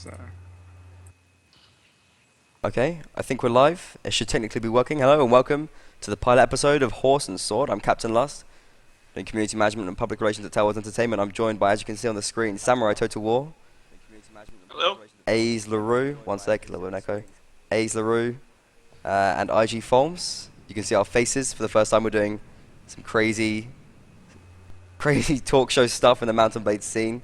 was. Okay, I think we're live. It should technically be working. Hello and welcome to the pilot episode of Horse and Sword. I'm Captain Lust, doing community management and public relations at Tellworth Entertainment. I'm joined by, as you can see on the screen, Samurai Total War. Hello. Aze LaRue, one sec, a little bit of an echo. Aze LaRue and IG Folms. You can see our faces for the first time. We're doing some crazy talk show stuff in the mount&blade scene.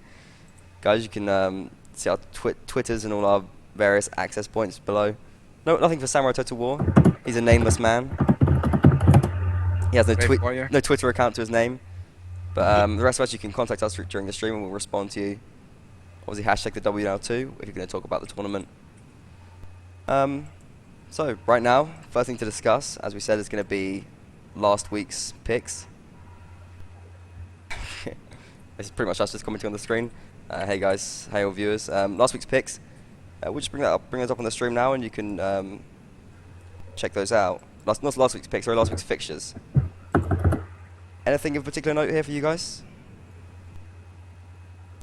Guys, you can see our Twitters and all our various access points below. No, nothing for Samurai Total War. He's a nameless man. He has no Twitter account to his name. But the rest of us, you can contact us during the stream and we'll respond to you. Obviously, hashtag the WNL2 if you're going to talk about the tournament. So, right now, first thing to discuss, as we said, is going to be last week's picks. This is pretty much us just commenting on the screen. Hey guys, hey all viewers. Last week's picks. We'll just bring those up on the stream now, and you can check those out. Not last week's picks, sorry, last week's fixtures. Anything of particular note here for you guys?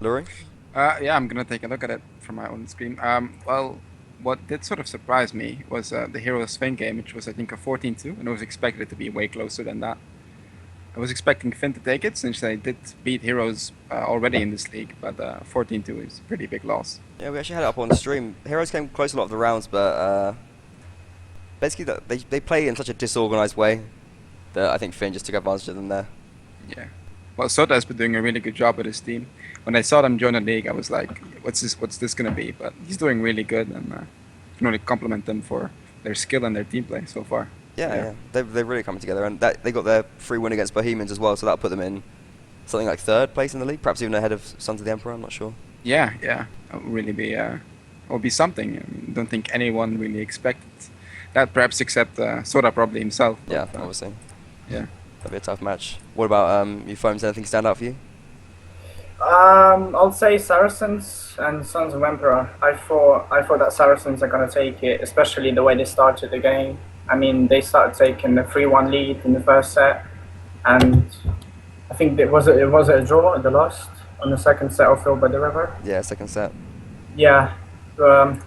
Lurie? Yeah, I'm gonna take a look at it from my own screen. Well, what did sort of surprise me was the Heroes Finn game, which was I think a 14-2, and I was expected it to be way closer than that. I was expecting Finn to take it since they did beat Heroes already in this league, but 14-2 is a pretty big loss. Yeah, we actually had it up on the stream. Heroes came close a lot of the rounds, but basically they play in such a disorganized way that I think Finn just took advantage of them there. Yeah. Well, Sota has been doing a really good job with his team. When I saw them join the league, I was like, what's this gonna be? But he's doing really good, and can only compliment them for their skill and their team play so far. Yeah. They're really coming together, and they got their free win against Bohemians as well, so that'll put them in something like third place in the league, perhaps even ahead of Sons of the Emperor. I'm not sure. Yeah, it would really be something. I mean, don't think anyone really expected that, perhaps except Soda probably himself. Yeah, obviously. Yeah, that'd be a tough match. What about you, Foams? Anything stand out for you? I'll say Saracens and Sons of Emperor. I thought that Saracens are gonna take it, especially the way they started the game. I mean, they started taking the 3-1 lead in the first set, and I think it was a draw at the last on the second set of Phil by the River. Yeah, second set. Yeah, I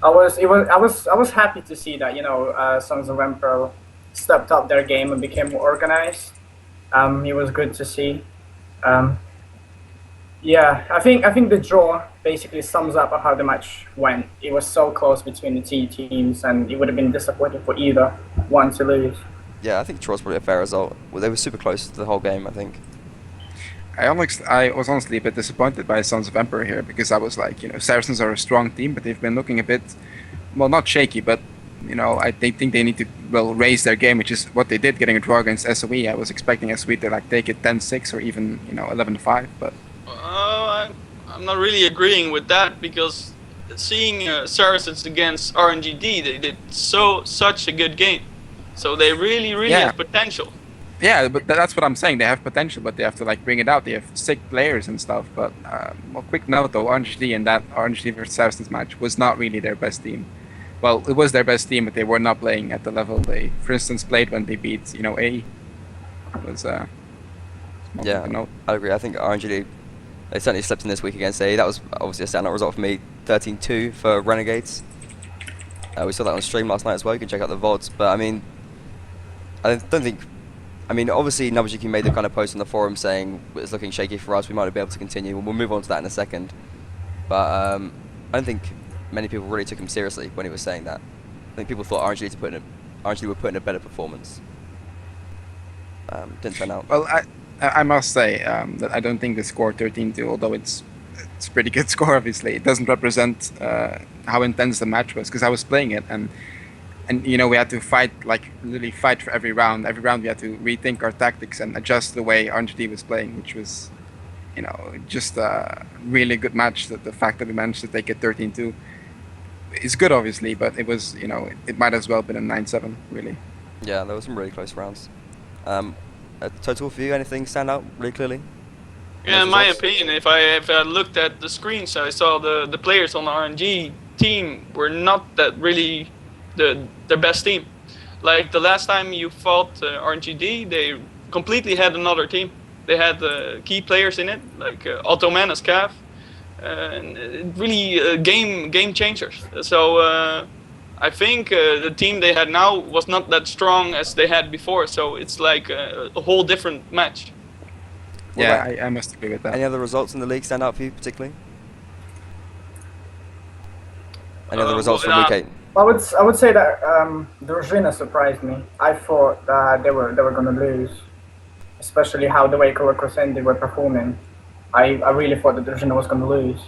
was happy to see that Sons of Emperor stepped up their game and became more organized. It was good to see. Yeah, I think the draw basically sums up how the match went. It was so close between the two teams, and it would have been disappointing for either one to lose. Yeah, I think draw's probably a fair result. Well, they were super close to the whole game, I think. I was honestly a bit disappointed by Sons of Emperor here, because I was like, Saracens are a strong team, but they've been looking a bit, well, not shaky, but they think they need to raise their game, which is what they did, getting a draw against SOE. I was expecting SOE to take it 10-6 or even 11-5, but. I'm not really agreeing with that, because seeing Saracens against RNGD, they did such a good game. So they really have potential. Yeah, but that's what I'm saying. They have potential, but they have to bring it out. They have sick players and stuff. But quick note though, RNGD and that RNGD versus Saracens match was not really their best team. Well, it was their best team, but they were not playing at the level they, for instance, played when they beat A. It was yeah, I agree. I think RNGD, they certainly slept in this week against A. That was obviously a standout result for me. 13-2 for Renegades. We saw that on stream last night as well. You can check out the VODs. But I mean, I don't think. I mean, obviously, Nabajiki made the kind of post on the forum saying it's looking shaky for us. We might not be able to continue. We'll move on to that in a second. But I don't think many people really took him seriously when he was saying that. I think people thought RNGD were putting a better performance. Didn't turn out. Well, I must say that I don't think the score 13-2, although it's a pretty good score, obviously, it doesn't represent how intense the match was, because I was playing it, and we had to fight, literally fight for every round. Every round we had to rethink our tactics and adjust the way RNGD was playing, which was, just a really good match. That the fact that we managed to take it 13-2 is good, obviously, but it was, it might as well have been a 9-7, really. Yeah, there were some really close rounds. Total for you, anything stand out really clearly? Yeah, in my opinion, if I looked at the screens, I saw the players on the RNG team were not that really their best team. Like the last time you fought RNGD, they completely had another team. They had key players in it, like Otto Man as Cav, and really game changers. So I think the team they had now was not that strong as they had before. So it's like a whole different match. What Yeah, about I must agree with that. any other results in the league stand out for you particularly? Any other results from week 8? I would say that Drużyna surprised me. I thought that they were going to lose, especially how the way Color Crescendo were performing. I really thought that Drużyna was going to lose.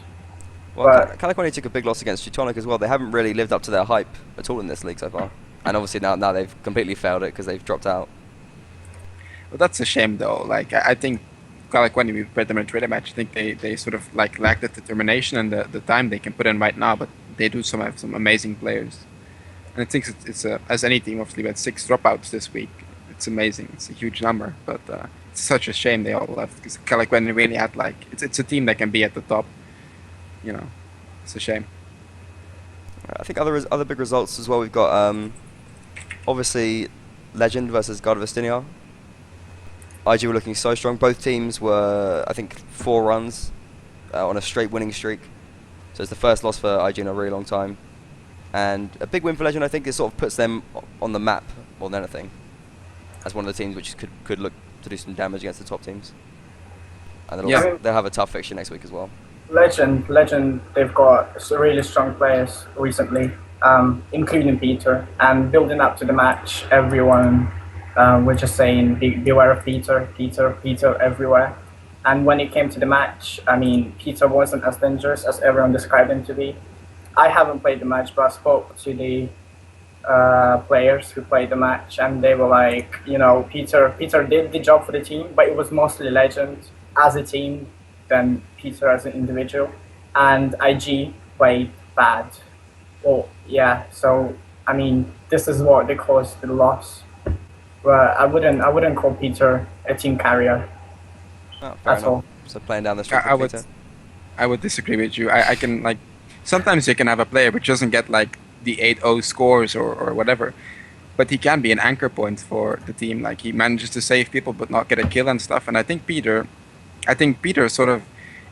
Well, But- California took a big loss against Teutonic as well. They haven't really lived up to their hype at all in this league so far. And obviously now they've completely failed it because they've dropped out. Well, that's a shame though. Like I think, like when we played them in a Twitter match, I think they sort of like lack the determination and the time they can put in right now. But they do have some amazing players. And I think it's as any team, obviously, we had 6 dropouts this week. It's amazing. It's a huge number, but it's such a shame they all left because Caliqueni really had like it's a team that can be at the top. You know, it's a shame. I think other big results as well. We've got obviously Legend versus God of Astinia. IG were looking so strong. Both teams were, I think, 4 runs on a straight winning streak. So it's the first loss for IG in a really long time. And a big win for Legend, I think, it sort of puts them on the map more than anything, as one of the teams which could look to do some damage against the top teams. And they'll have a tough fixture next week as well. Legend, they've got really strong players recently, including Peter. And building up to the match, everyone were just saying, beware of Peter everywhere. And when it came to the match, I mean, Peter wasn't as dangerous as everyone described him to be. I haven't played the match, but I spoke to the players who played the match, and they were like, you know, Peter did the job for the team, but it was mostly Legend as a team than Peter as an individual. And IG played bad. Well, yeah. So I mean, this is what they caused the loss. But I wouldn't call Peter a team carrier. Oh, fair That's enough. all. So playing down the street I for Peter. would disagree with you. I can like sometimes you can have a player which doesn't get like the 8-0 scores or whatever, but he can be an anchor point for the team. Like he manages to save people but not get a kill and stuff. And I think Peter sort of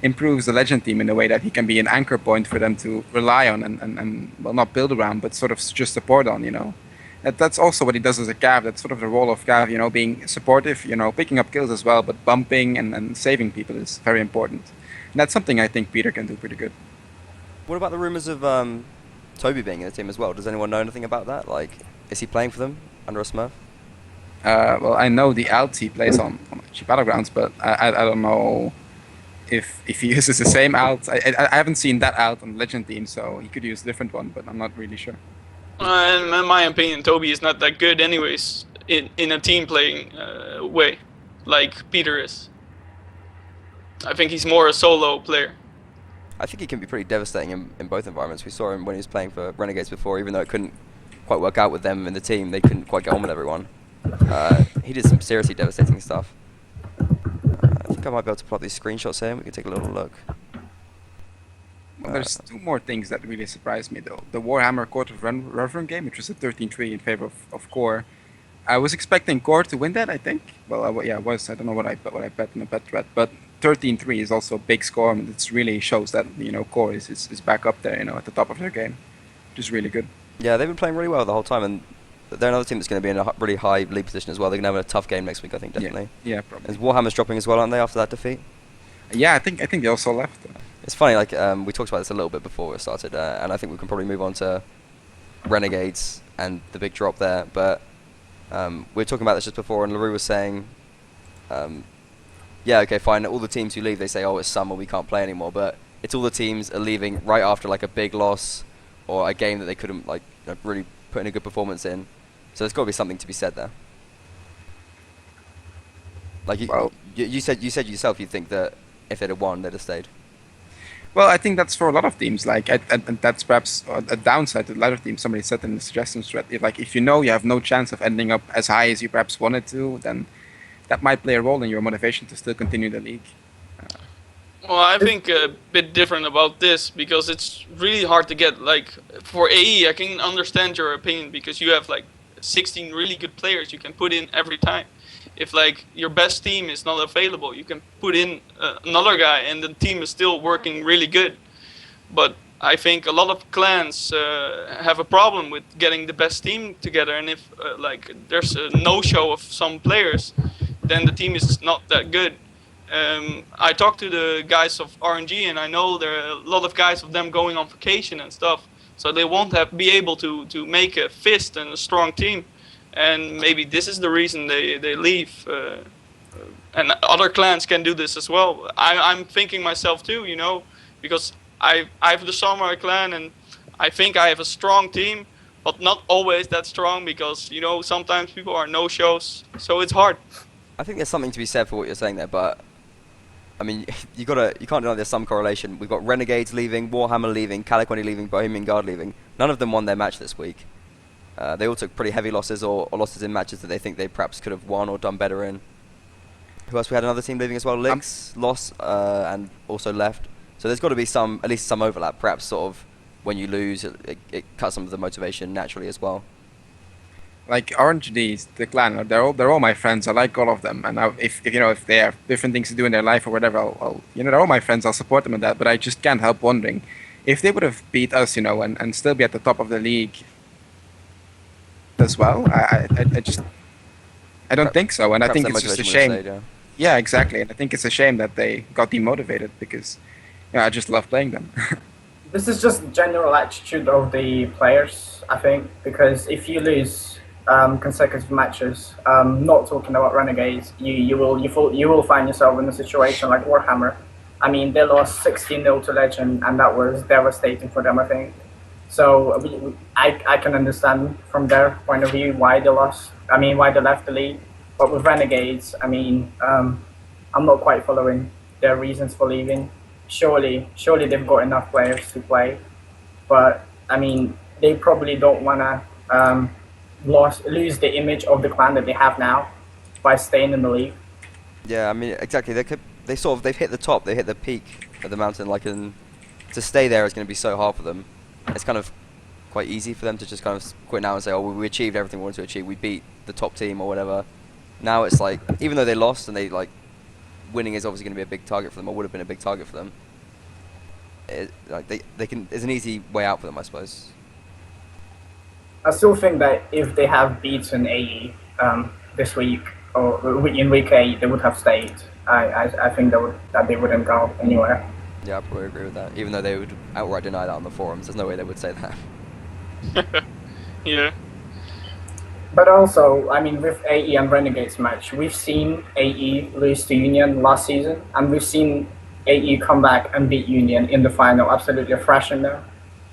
improves the Legend team in a way that he can be an anchor point for them to rely on and well, not build around, but sort of just support on, you know. That's also what he does as a Cav. That's sort of the role of Cav, you know, being supportive, you know, picking up kills as well, but bumping and saving people is very important. And that's something I think Peter can do pretty good. What about the rumours of Toby being in the team as well? Does anyone know anything about that? Like, is he playing for them under a Smurf? Well, I know the alt he plays on Cheap Battlegrounds, but I don't know if he uses the same alt. I haven't seen that alt on the Legend team, so he could use a different one, but I'm not really sure. In my opinion, Toby is not that good anyways in a team playing way, like Peter is. I think he's more a solo player. I think he can be pretty devastating in both environments. We saw him when he was playing for Renegades before, even though it couldn't quite work out with them in the team. They couldn't quite get on with everyone. He did some seriously devastating stuff. I think I might be able to pull up these screenshots here. We can take a little look. Well, there's 2 more things that really surprised me though. The Warhammer Court of Reverend game, which was a 13-3 in favor of Core. I was expecting Core to win that, I think. Well, I was. I don't know what I bet in a bet threat, but 13-3 is also a big score, and it really shows that, you know, Core is back up there, you know, at the top of their game, which is really good. Yeah, they've been playing really well the whole time, and they're another team that's going to be in a really high league position as well. They're going to have a tough game next week, I think, definitely. Yeah, probably. Is Warhammer's dropping as well, aren't they, after that defeat? Yeah, I think they also left. It's funny, like, we talked about this a little bit before we started, and I think we can probably move on to Renegades and the big drop there, but we were talking about this just before, and LaRue was saying, yeah, okay, fine, all the teams who leave, they say, oh, it's summer, we can't play anymore, but it's all the teams are leaving right after, like, a big loss or a game that they couldn't, like, you know, really put in a good performance in. So there's got to be something to be said there. Like, you said yourself you think that if they'd have won, they'd have stayed. Well, I think that's for a lot of teams. Like, and that's perhaps a downside to a lot of teams. Somebody said in the suggestions thread, if you know you have no chance of ending up as high as you perhaps wanted to, then that might play a role in your motivation to still continue the league. Well, I think a bit different about this because it's really hard to get. Like, for AE, I can understand your opinion because you have like 16 really good players you can put in every time. if like your best team is not available, you can put in another guy, and the team is still working really good. But I think a lot of clans have a problem with getting the best team together, and if like there's a no-show of some players, then the team is not that good. I talked to the guys of RNG, and I know there are a lot of guys of them going on vacation and stuff, so they won't be able to make a fist and a strong team, and maybe this is the reason they leave. And other clans can do this as well. I'm thinking myself too, because I have the Samurai clan, and I think I have a strong team, but not always that strong, because sometimes people are no shows, so it's hard. I think there's something to be said for what you're saying there, but I mean, you can't deny there's some correlation. We've got Renegades leaving, Warhammer leaving, Caliquani leaving, Bohemian Guard leaving. None of them won their match this week. They all took pretty heavy losses or losses in matches that they think they perhaps could have won or done better in. Who else? We had another team leaving as well. Lix lost and also left. So there's got to be at least some overlap. Perhaps sort of when you lose, it cuts some of the motivation naturally as well. Like RNGD, the clan, they're all my friends. I like all of them, and if they have different things to do in their life or whatever, I'll they're all my friends. I'll support them in that. But I just can't help wondering if they would have beat us, and still be at the top of the league as well. I don't think so, and I think it's just a shame. Yeah, exactly, and I think it's a shame that they got demotivated because I just love playing them. This is just the general attitude of the players, I think, because if you lose consecutive matches, not talking about Renegades, you will find yourself in a situation like Warhammer. I mean, they lost 16-0 to Legend, and that was devastating for them, I think. So I can understand from their point of view why they lost. I mean, why they left the league. But with Renegades, I mean, I'm not quite following their reasons for leaving. Surely they've got enough players to play, but I mean, they probably don't want to lose the image of the clan that they have now by staying in the league. Yeah, I mean, exactly. They've hit the top, they hit the peak of the mountain. To stay there is going to be so hard for them. It's kind of quite easy for them to just kind of quit now and say, "Oh, we achieved everything we wanted to achieve. We beat the top team or whatever." Now it's like, even though they lost and winning is obviously going to be a big target for them, or would have been a big target for them. It's an easy way out for them, I suppose. I still think that if they have beaten AE this week or in week 8, they would have stayed. I think that they wouldn't go anywhere. Yeah, I probably agree with that. Even though they would outright deny that on the forums, there's no way they would say that. Yeah. But also, I mean, with AE and Renegades match, we've seen AE lose to Union last season, and we've seen AE come back and beat Union in the final, absolutely thrashing them.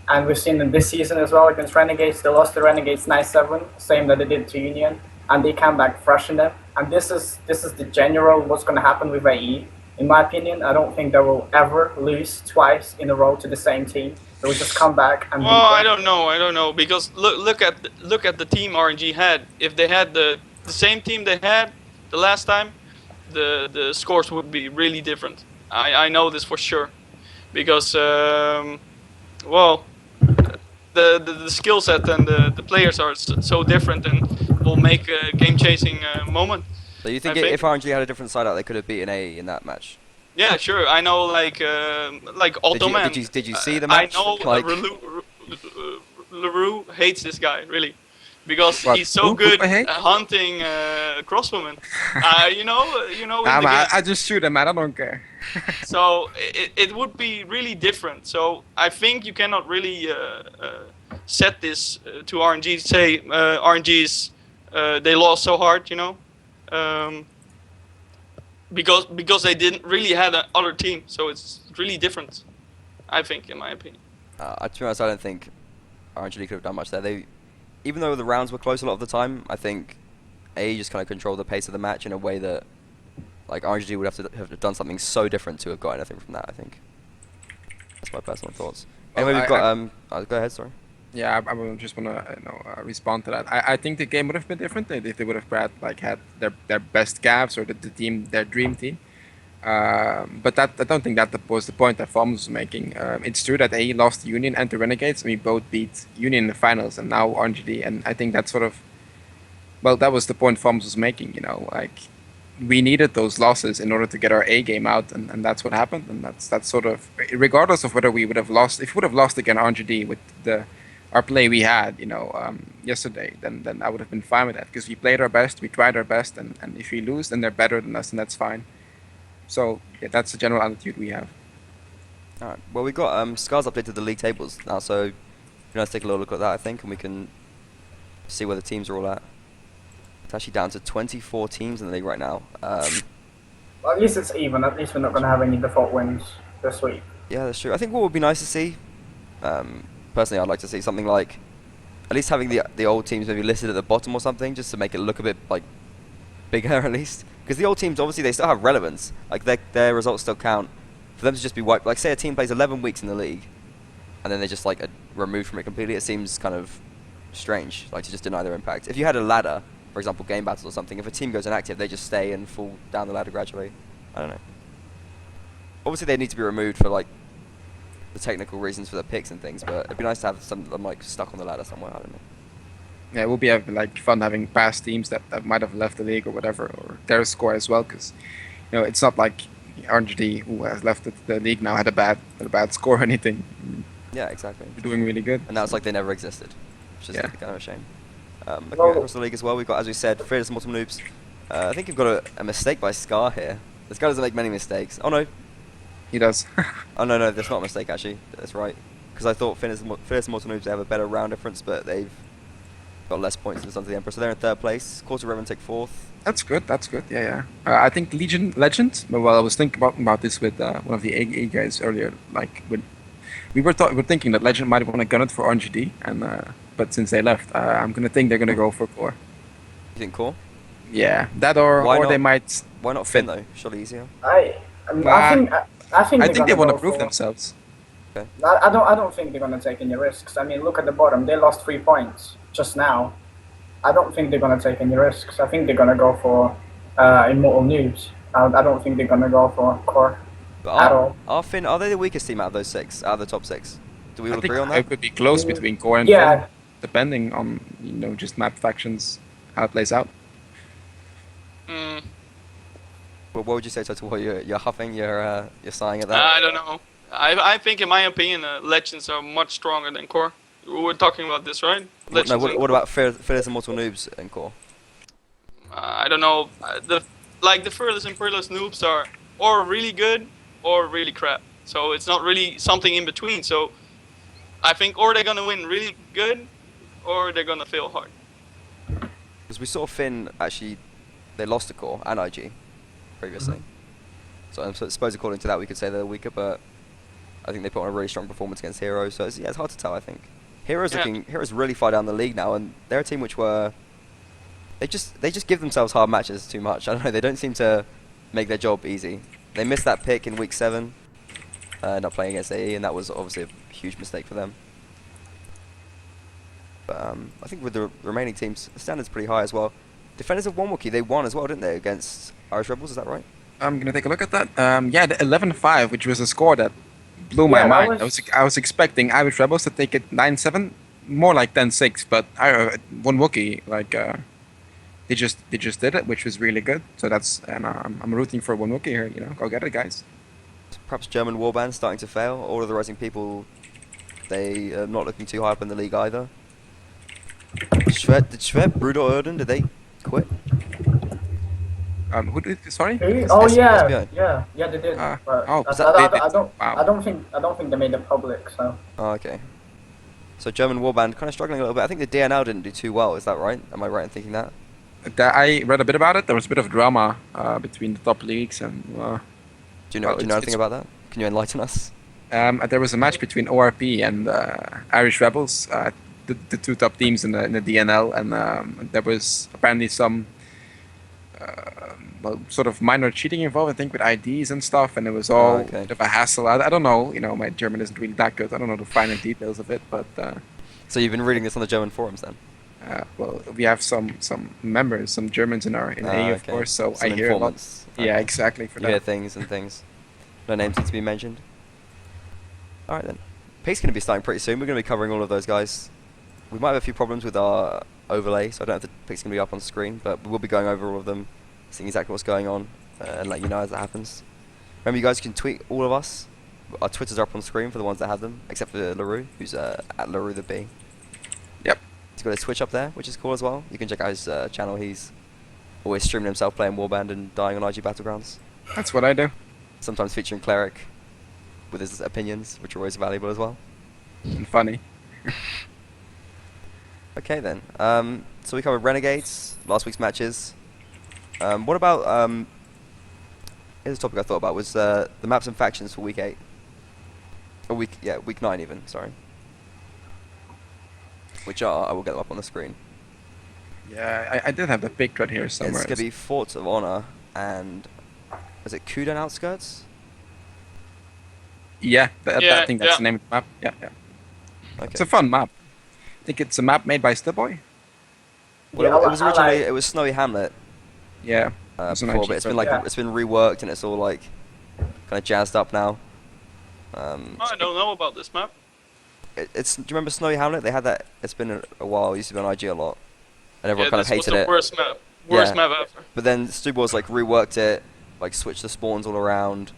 And we've seen them this season as well against Renegades. They lost to Renegades 9-7, same that they did to Union, and they came back thrashing them. And this is the general what's going to happen with AE. In my opinion, I don't think they will ever lose twice in a row to the same team. They will just come back and. Well, I don't know, because look at the team RNG had. If they had the same team they had the last time, the scores would be really different. I know this for sure, because the skill set and the players are so different, and will make a game-changing moment. So you think if RNG had a different side out, they could have beaten AE in that match? Yeah, sure. I know, like Automan. Did you see the match? I know LaRue hates this guy, really, because he's so good at hunting crossbowmen. I just shoot him, man. I don't care. So it would be really different. So I think you cannot really set this to RNG. Say RNG's they lost so hard, because they didn't really have another team. So it's really different, I think, in my opinion. To be honest, I don't think RNG could have done much there. Even though the rounds were close a lot of the time, I think AE just kind of controlled the pace of the match in a way that RNG would have done something so different to have got anything from that, I think. That's my personal thoughts. Anyway, we've got... go ahead, sorry. Yeah, I just want to respond to that. I think the game would have been different if they would have had their best Cavs or their dream team. But I don't think that was the point that Forms was making. It's true that AE lost to Union and to Renegades, and we both beat Union in the finals, and now RNGD. And I think that's that was the point Forms was making. we needed those losses in order to get our A game out, and that's what happened. And that's sort of regardless of whether we would have lost. If we would have lost against RNGD with our play we had, yesterday, then I would have been fine with that because we played our best, we tried our best, and if we lose, then they're better than us, and that's fine. So yeah, that's the general attitude we have. All right. Well, we got Scars updated the league tables now, so you know, let's take a little look at that, I think, and we can see where the teams are all at. It's actually down to 24 teams in the league right now. Well, at least it's even. At least we're not going to have any default wins this week. Yeah, that's true. I think what would be nice to see, personally, I'd like to see something like at least having the old teams maybe listed at the bottom or something, just to make it look a bit like bigger at least. Because the old teams, obviously, they still have relevance. Like their results still count. For them to just be wiped, like say a team plays 11 weeks in the league, and then they just like removed from it completely. It seems kind of strange, like to just deny their impact. If you had a ladder, for example, game battles or something, if a team goes inactive, they just stay and fall down the ladder gradually. I don't know. Obviously, they need to be removed for like the technical reasons for the picks and things, but it'd be nice to have some of them like stuck on the ladder somewhere. I don't know. Yeah, it will be like fun having past teams that might have left the league or whatever, or their score as well, because it's not like RGD, who has left the league now, had a bad score or anything. Yeah, exactly. They're doing really good. And now it's like they never existed, which is Yeah. kind of a shame. Looking across the league as well, we've got, as we said, Fearless Mortal Noobs. I think we've got a mistake by Scar here. This guy doesn't make many mistakes. Oh no. He does. Oh no, that's not a mistake actually. That's right. Because I thought Fearless Mortal Noobs, they have a better round difference, but they've got less points than Sons of the Emperor. So they're in third place. Quarter Reverend take fourth. That's good. Yeah. I think Legend. Well, I was thinking about this with one of the A guys earlier. Like we were thinking that Legend might want to gun it for RNGD, and but since they left, I'm gonna think they're gonna go for Core. You think Core? Yeah, that or they might. Why not Finn though? Surely easier. I think they want to prove themselves. Okay. I don't think they're gonna take any risks. I mean, look at the bottom. They lost 3 points just now. I don't think they're gonna take any risks. I think they're gonna go for Immortal Noobs. I don't think they're gonna go for Core at all. Are Finn? Are they the weakest team out of those 6? Out of the top 6? Do we all agree on that? It could be close between Core and Yeah. Finn, depending on just map factions, how it plays out. Well, what would you say, Total? What you're huffing, you're sighing at that? I don't know. I think, in my opinion, Legends are much stronger than Core. We're talking about this, right? No, what about Fearless and Mortal Noobs and Core? I don't know. The Fearless and Peerless Noobs are or really good or really crap. So it's not really something in between. So I think or they're gonna win really good, or they're gonna fail hard. Because we saw Finn actually, they lost to Core and IG previously. So I suppose according to that we could say they're weaker, but I think they put on a really strong performance against Heroes. So it's hard to tell. I think Heroes really far down the league now, and they're a team which they just give themselves hard matches too much. I don't know. They don't seem to make their job easy. They missed that pick in week 7, not playing against AE, and that was obviously a huge mistake for them. But I think with the remaining teams, the standard's pretty high as well. Defenders of Wonwookie, they won as well, didn't they, against Irish Rebels? Is that right? I'm gonna take a look at that. Yeah, the 11-5, which was a score that blew my mind. I was expecting Irish Rebels to take it 9-7, more like 10-6, but Wonwookie, like they just did it, which was really good. So I'm rooting for Wonwookie here. Go get it, guys. Perhaps German warband starting to fail. All of the Rising people, they are not looking too high up in the league either. Did Schweb, Bruder Erden, did they quit? Who did? Sorry. Oh yeah, SBI. yeah, they did. Wow. I don't think they made it public. So. Oh, okay. So German warband kind of struggling a little bit. I think the DNL didn't do too well. Is that right? Am I right in thinking that? I read a bit about it. There was a bit of drama between the top leagues, and do you know anything about that? Can you enlighten us? There was a match between ORP and Irish Rebels, the two top teams in the DNL, and there was apparently some sort of minor cheating involved, I think, with IDs and stuff, and it was all a bit of a hassle. I don't know. My German isn't really that good. I don't know the finer details of it, but. So you've been reading this on the German forums then? Well, we have some members, some Germans in A, of course. So some I hear a lot. Okay. Yeah, exactly. For you hear things and things. No names need to be mentioned. All right then. Pick's going to be starting pretty soon. We're going to be covering all of those guys. We might have a few problems with our overlay, so I don't know if the pick's going to be up on screen, but we will be going over all of them seeing exactly what's going on, and let you know as it happens. Remember, you guys can tweet all of us. Our Twitters are up on screen for the ones that have them, except for LaRue, who's at LaRue the B. Yep. He's got his Twitch up there, which is cool as well. You can check out his channel. He's always streaming himself playing Warband and dying on IG Battlegrounds. That's what I do. Sometimes featuring Cleric with his opinions, which are always valuable as well. And funny. Okay then. So we covered Renegades, last week's matches. What about here's a topic I thought about was the maps and factions for week 8. Or week 9 even, sorry. Which are, I will get them up on the screen. Yeah, I did have the pick right here somewhere. It's going to be Forts of Honor and, is it Kudan Outskirts? Yeah, Yeah, I think that's yeah. the name of the map. Yeah, yeah. Okay. It's a fun map. I think it's a map made by Stillboy. Well, Yeah, it was I originally, like- it was Snowy Hamlet Yeah. It's an before, IG but it's been sort like, Yeah. it's been reworked and it's all like, kind of jazzed up now. I don't know about this map. Do you remember Snowy Hamlet? They had that, it's been a while, it used to be on IG a lot. And everyone kind of this was hated the it. worst map. Worst Yeah. map ever. But then Stubbor's like reworked it, like switched the spawns all around.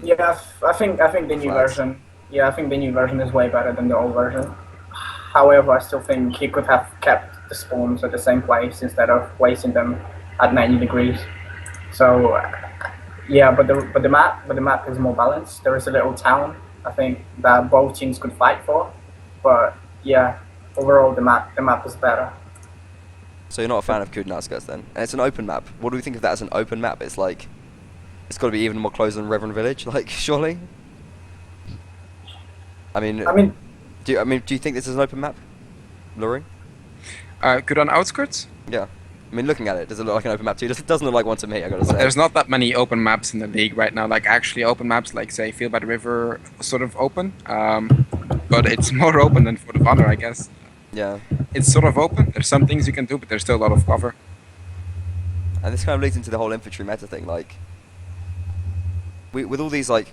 Yeah, I think the new Flags. version. Yeah, I think the new version is way better than the old version. However, I still think he could have kept the spawns at the same place instead of placing them at 90 degrees. So, yeah, but the map is more balanced. There is a little town I think that both teams could fight for, but yeah, overall the map is better. So you're not a fan of Kudan Outskirts then? And it's an open map. What do we think of that as an open map? It's like, it's got to be even more closed than Reverend Village, like, surely? I mean, do you think this is an open map, Laurie? Good on outskirts. Yeah. I mean, looking at it, does it look like an open map to you? It doesn't look like one to me, I gotta say. There's not that many open maps in the league right now. Like actually open maps, like say Field by the River, sort of open. But it's more open than Fort of Honor, I guess. Yeah. It's sort of open. There's some things you can do, but there's still a lot of cover. And this kind of leads into the whole infantry meta thing, like, with all these, like,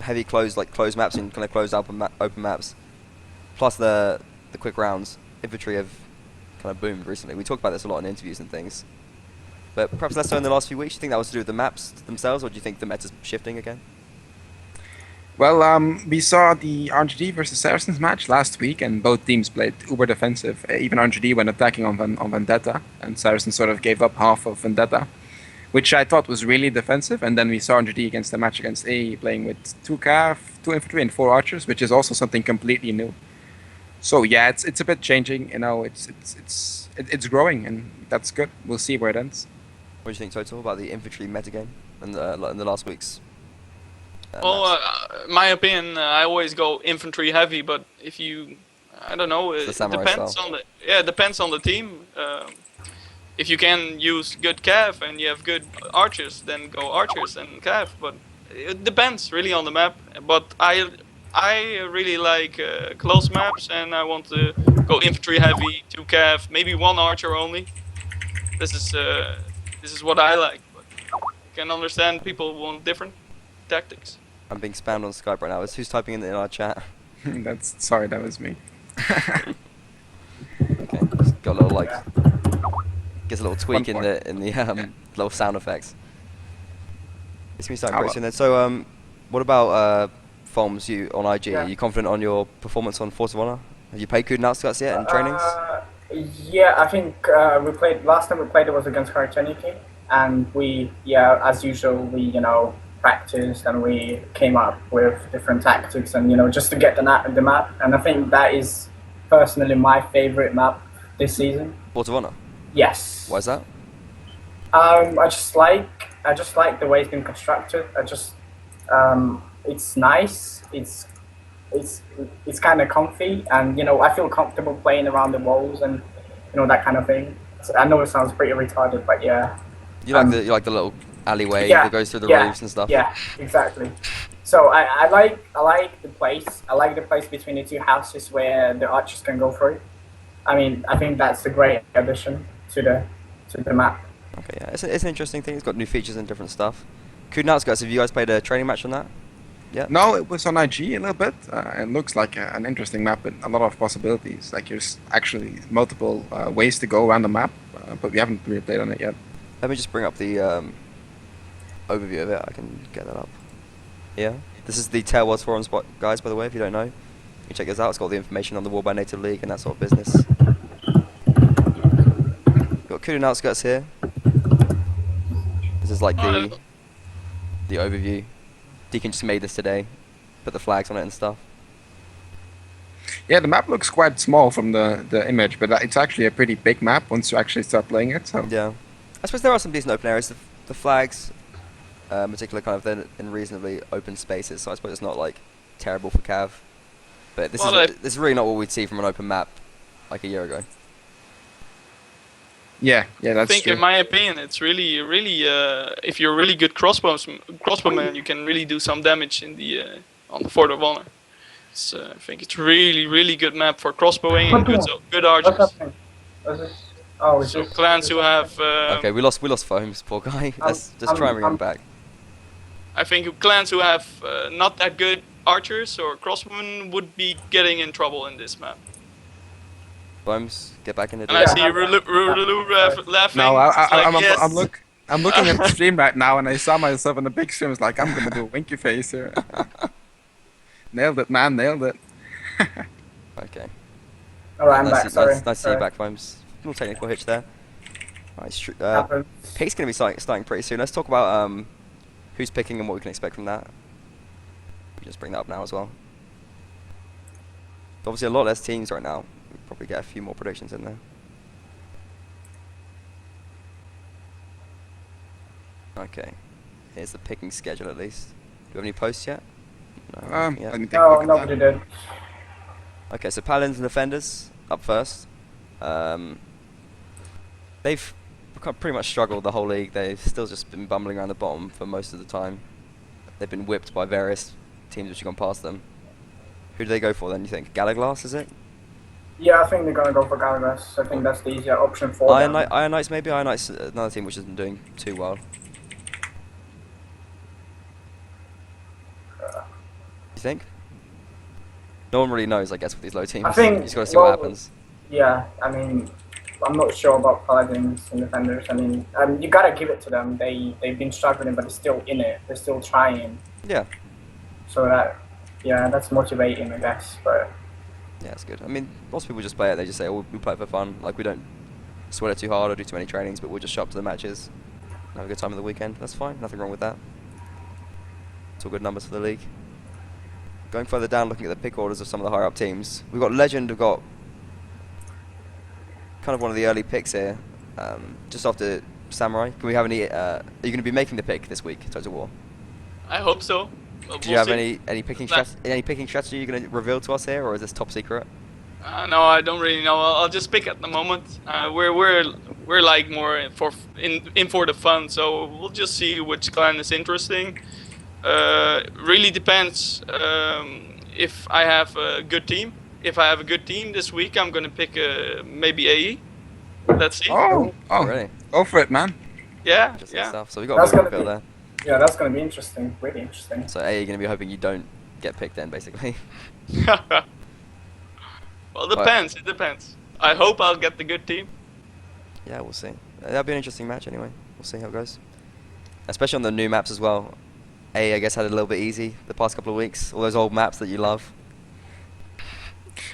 heavy closed maps and kind of closed open maps, plus the quick rounds, infantry have kind of boomed recently. We talked about this a lot in interviews and things. But perhaps less so in the last few weeks. Do you think that was to do with the maps themselves, or do you think the meta's shifting again? Well, we saw the RGD versus Saracens match last week, and both teams played uber defensive. Even RGD went attacking on Vendetta, and Saracens sort of gave up half of Vendetta, which I thought was really defensive. And then we saw RGD against the match against A playing with 2 cav, 2 infantry, and 4 archers, which is also something completely new. So yeah, it's a bit changing. You know, it's growing, and that's good. We'll see where it ends. What do you think, Total, about the infantry metagame in the last week's? Well, maps? my opinion, I always go infantry heavy, but if you, I don't know, It's the it samurai depends style. on it depends on the team. If you can use good cav and you have good archers, then go archers and cav. But it depends really on the map. But I really like close maps, and I want to go infantry heavy, 2 cav, maybe 1 archer only. This is what I like. But I can understand people want different tactics. I'm being spammed on Skype right now. Who's typing in our chat? Sorry, that was me. Okay, just got a little like, gets a little tweak in the little sound effects. It's me starting How pretty soon then. So what about Foms? You on IG? Yeah. Are you confident on your performance on Force of Honor? Have you played Kudan Outskirts yet in trainings? Yeah, I think we played last time we played it was against Karacheniki, and we as usual we practiced and we came up with different tactics and just to get the map, and I think that is personally my favorite map this season. Force of Honor. Yes. Why is that? I just like the way it's been constructed. It's nice. It's kind of comfy, and I feel comfortable playing around the walls and that kind of thing. So I know it sounds pretty retarded, but yeah. You like the little alleyway Yeah, that goes through the yeah, roofs and stuff. Yeah, exactly. So I like the place. I like the place between the 2 houses where the archers can go through. I mean, I think that's a great addition to the map. Okay, yeah, it's an interesting thing. It's got new features and different stuff. Kudan Outskirts, have you guys played a training match on that? Yeah. No, it was on IG a little bit. It looks like an interesting map with a lot of possibilities. Like there's actually multiple ways to go around the map, but we haven't really played on it yet. Let me just bring up the overview of it. I can get that up. Yeah. This is the Tailwaters forums, guys. By the way, if you don't know, you can check this out. It's got all the information on the Warband Native League and that sort of business. Got Kudun Outskirts here. This is like the overview. Deacon just made this today. Put the flags on it and stuff. Yeah, the map looks quite small from the image, but it's actually a pretty big map once you actually start playing it. So Yeah. I suppose there are some decent open areas. The flags, particularly kind of then in reasonably open spaces, so I suppose it's not like terrible for Cav. But this is really not what we'd see from an open map like a year ago. yeah, that's I think, true. in my opinion, it's really, if you're a really good crossbowman, you can really do some damage in the on the Fort of Honor. It's, I think it's really good map for crossbowing and good archers. What's happening? What's this? Oh, it's So just clans who have, Okay, we lost Foams, poor guy. Let's just try and bring him back. I think clans who have not that good archers or crossbowmen would be getting in trouble in this map. Foams, get back in the And I game. see Rulu laughing. No, It's like, yes. I'm looking at the stream right now, and I saw myself in the big stream. I was like, I'm gonna do a winky face here. Nailed it, man, nailed it. Okay. Alright, I'm back. Sorry. Nice to see you back, Foams. Little technical hitch there. Alright, Happens. pick's going to be starting pretty soon. Let's talk about who's picking and what we can expect from that. We just bring that up now as well. Obviously, a lot less teams right now. We'll probably get a few more predictions in there. Okay. Here's the picking schedule at least. Do we have any posts yet? No. nothing yet. Let me take a No, look at nobody that. did. Okay, so Paladins and Defenders up first. They've pretty much struggled the whole league. They've still just been bumbling around the bottom for most of the time. They've been whipped by various teams which have gone past them. Who do they go for then, you think? Galaglass, is it? Yeah, I think they're gonna go for Galagas. I think that's the easier option for Iron them. Knights maybe? Iron Knights another team which isn't doing too well. You think? No one really knows, I guess, with these low teams. I think, You just gotta see what happens. Yeah, I mean, I'm not sure about Paladins and Defenders. I mean, you gotta give it to them. They've been struggling, but they're still in it. They're still trying. Yeah. So that's motivating, I guess. But Yeah, it's good. I mean, lots of people just play it. They just say, oh, we play it for fun. Like, we don't sweat it too hard or do too many trainings, but we'll just show up to the matches and have a good time of the weekend. That's fine. Nothing wrong with that. It's all good numbers for the league. Going further down, looking at the pick orders of some of the higher up teams, we've got Legend, we've got kind of one of the early picks here, just after Samurai. Can we have any? Are you going to be making the pick this week, Total War? I hope so. Do you have any picking strategy you're going to reveal to us here, or is this top secret? No, I don't really know. I'll just pick at the moment. We're like more in for the fun, so we'll just see which clan is interesting. Really depends if I have a good team. If I have a good team this week, I'm gonna pick maybe AE. Let's see. Oh, Really? go for it, man. Yeah, Just yeah. stuff. So we got That's a bit of gonna a field be- there. yeah, that's gonna be interesting. Really interesting. So you're going to be hoping you don't get picked then, basically. Well, depends. It depends. I hope I'll get the good team. Yeah, we'll see. That'll be an interesting match anyway. We'll see how it goes. Especially on the new maps as well. I guess, had it a little bit easy the past couple of weeks. All those old maps that you love.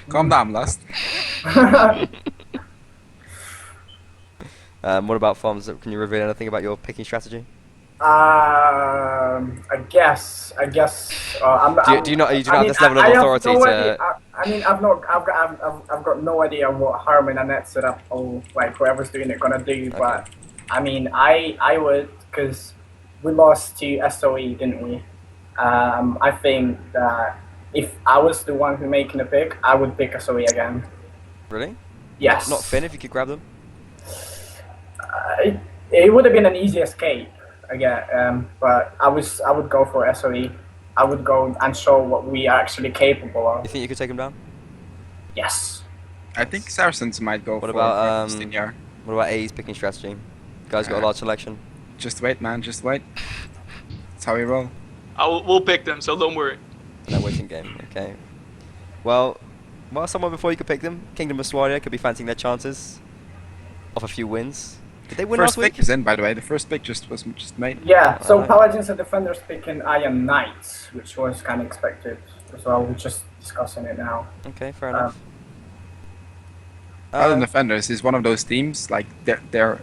Calm down, Lust. What about Farms? Can you reveal anything about your picking strategy? I guess. Do you not have this level of authority to? I mean, I've got no idea what Harm and Annette set up or like whoever's doing it gonna do. Okay. But I mean, I would, because we lost to SOE, didn't we? I think that if I was the one who making the pick, I would pick SOE again. Really? Yes. Not Finn if you could grab them. It would have been an easy escape again, but I would go for SOE. I would go and show what we are actually capable of. You think you could take them down? Yes. I think Saracens might go What for about Stinyar. What about AE's picking strategy? Guys got a large selection. Just wait, man. Just wait. That's how we roll. we'll pick them, so don't worry. No waiting game. Okay. Well, someone before you could pick them, Kingdom of Swaria could be fancying their chances of a few wins. Did they win First last week? pick is in, by the way. The first pick was just made. Yeah, so Alright. Paladins and Defenders picking Iron Knights, which was kind of expected as well. We're just discussing it now. Okay, fair enough. Paladin Defenders is one of those teams, like they're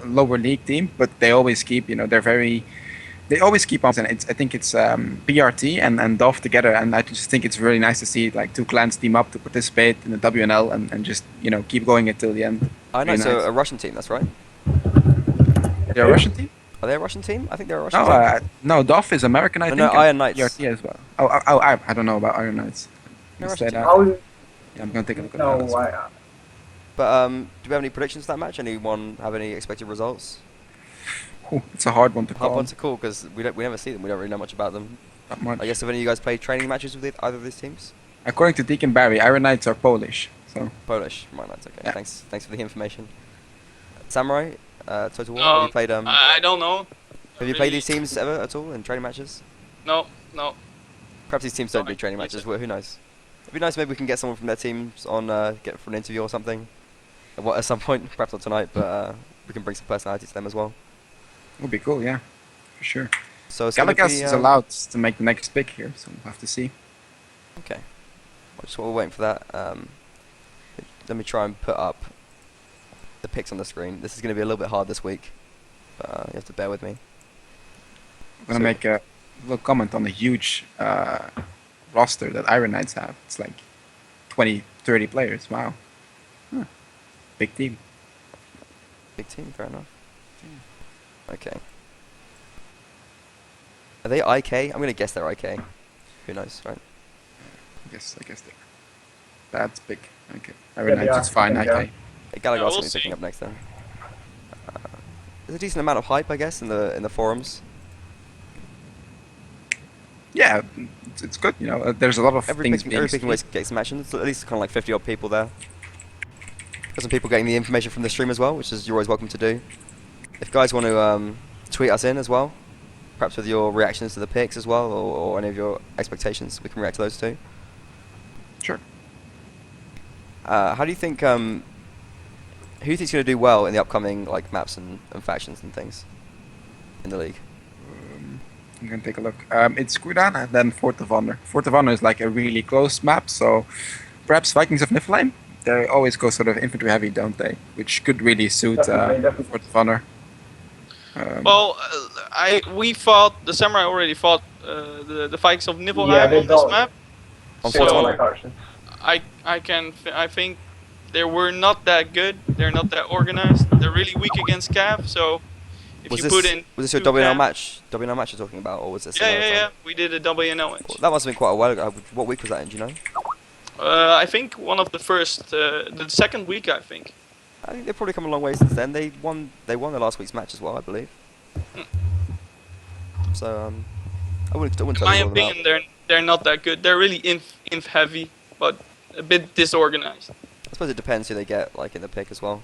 a lower league team, but they always keep, they always keep on. And I think it's PRT and DOF together, and I just think it's really nice to see like two clans team up to participate in the WNL and just keep going until the end. I know, Really so nice. a Russian team, that's right. They're a Russian team? Are they a Russian team? I think they're a Russian No, team. no, DOF is American, I No, think. no, and Iron Knights. PRT as well. I don't know about Iron Knights. They're Let's Russian say team. that. Oh, Yeah, I'm gonna take a look at no, that. why? But do we have any predictions for that match? Anyone have any expected results? It's a hard one to Hard call. one to call because we never see them. We don't really know much about them. Not much. I guess have any of you guys played training matches with either of these teams? According to Deacon Barry, Iron Knights are Polish. So Polish, right? That's okay. Yeah. Thanks for the information. Samurai, Total War. No, Have you played I don't know. Have you played these teams ever at all in training matches? No. Perhaps these teams don't No, do training I- matches. Well, who knows? It'd be nice maybe we can get someone from their teams on get for an interview or something. At some point, perhaps not tonight, but we can bring some personality to them as well. it would be cool, yeah, for sure. So it's gonna Galagas be, is allowed to make the next pick here, so we'll have to see. Okay. Just while we're waiting for that, let me try and put up the picks on the screen. This is going to be a little bit hard this week, but you have to bear with me. I'm gonna So- make a little comment on the huge roster that Iron Knights have. It's like 20, 30 players. Wow. Huh. Big team. Big team, fair enough. Okay. Are they IK? I'm going to guess they're IK. Who knows, right? I guess they're. That's big. Okay. Yeah, Iron they Knights are. is fine. Yeah, Okay. they are. Hey, Gallagher's we'll going to be see. picking up next then. There's a decent amount of hype, I guess, in the forums. Yeah, it's good. There's a lot of Every things picking, being. every picking race gets some action. There's at least kind of like 50 odd people there. There's some people getting the information from the stream as well, which is you're always welcome to do. If guys want to tweet us in as well, perhaps with your reactions to the picks as well, or any of your expectations, we can react to those too. Sure. How do you think? Who do you think's going to do well in the upcoming like maps and factions and things in the league? I'm gonna take a look. It's Gudan and then Fort of Honor. Fort of Honor is like a really close map, so perhaps Vikings of Niflheim. They always go sort of infantry heavy, don't they? Which could really suit Definitely. Fort of Honor. Well, the Samurai already fought the Vikings of Niflheim Yeah, they on this don't. map. On So- Fort So- Honor. I think they were not that good. They're not that organized. They're really weak against Cav. So if Was you put this in was this your two WNL Cav- match? WNL match you're talking about, or was this? Yeah, another yeah, time? yeah. We did a WNL match. Well, that must have been quite a while ago. What week was that in? Do you know? I think one of the first, the second week, I think. I think they've probably come a long way since then. They won the last week's match as well, I believe. So I wouldn't In tell my you all about. opinion, they're not that good. They're really inf heavy, but a bit disorganized. I suppose it depends who they get, like in the pick as well.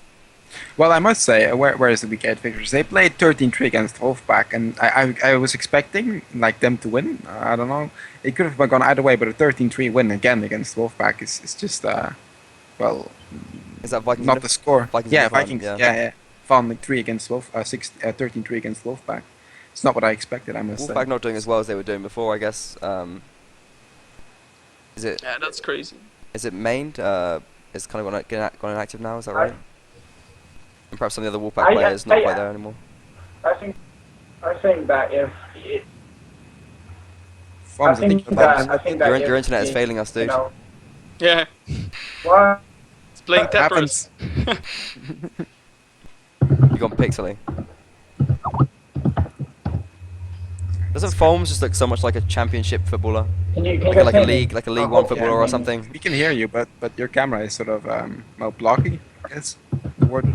Well, I must say, where is the week 8 fixtures? They played 13-3 against Wolfpack, and I was expecting like them to win. I don't know. It could have gone either way, but a 13-3 win again against Wolfpack is just well, Is that Vikings? not the score. Vikings Yeah, and Niflheim, Vikings. yeah. Yeah. Found like 3 against 13-3 against Wolfpack. It's not what I expected, I must Wolfpack say. not doing as well as they were doing before, I guess. Is it Yeah, that's crazy. mained? Is kind of gone inactive now? Is that right? And perhaps some of the other Wolfpack I- players not I- quite there anymore. I think that if it, Farms, I think that, I think that Your if internet is it, failing us, you dude. know, Yeah, what? it's playing That Tetris. You gone pixely. Doesn't Foams just look so much like a championship footballer? Can you Like, guys like hear a me? league, Oh, one yeah, footballer I or mean, something. We can hear you, but your camera is sort of well blocky. I guess the word.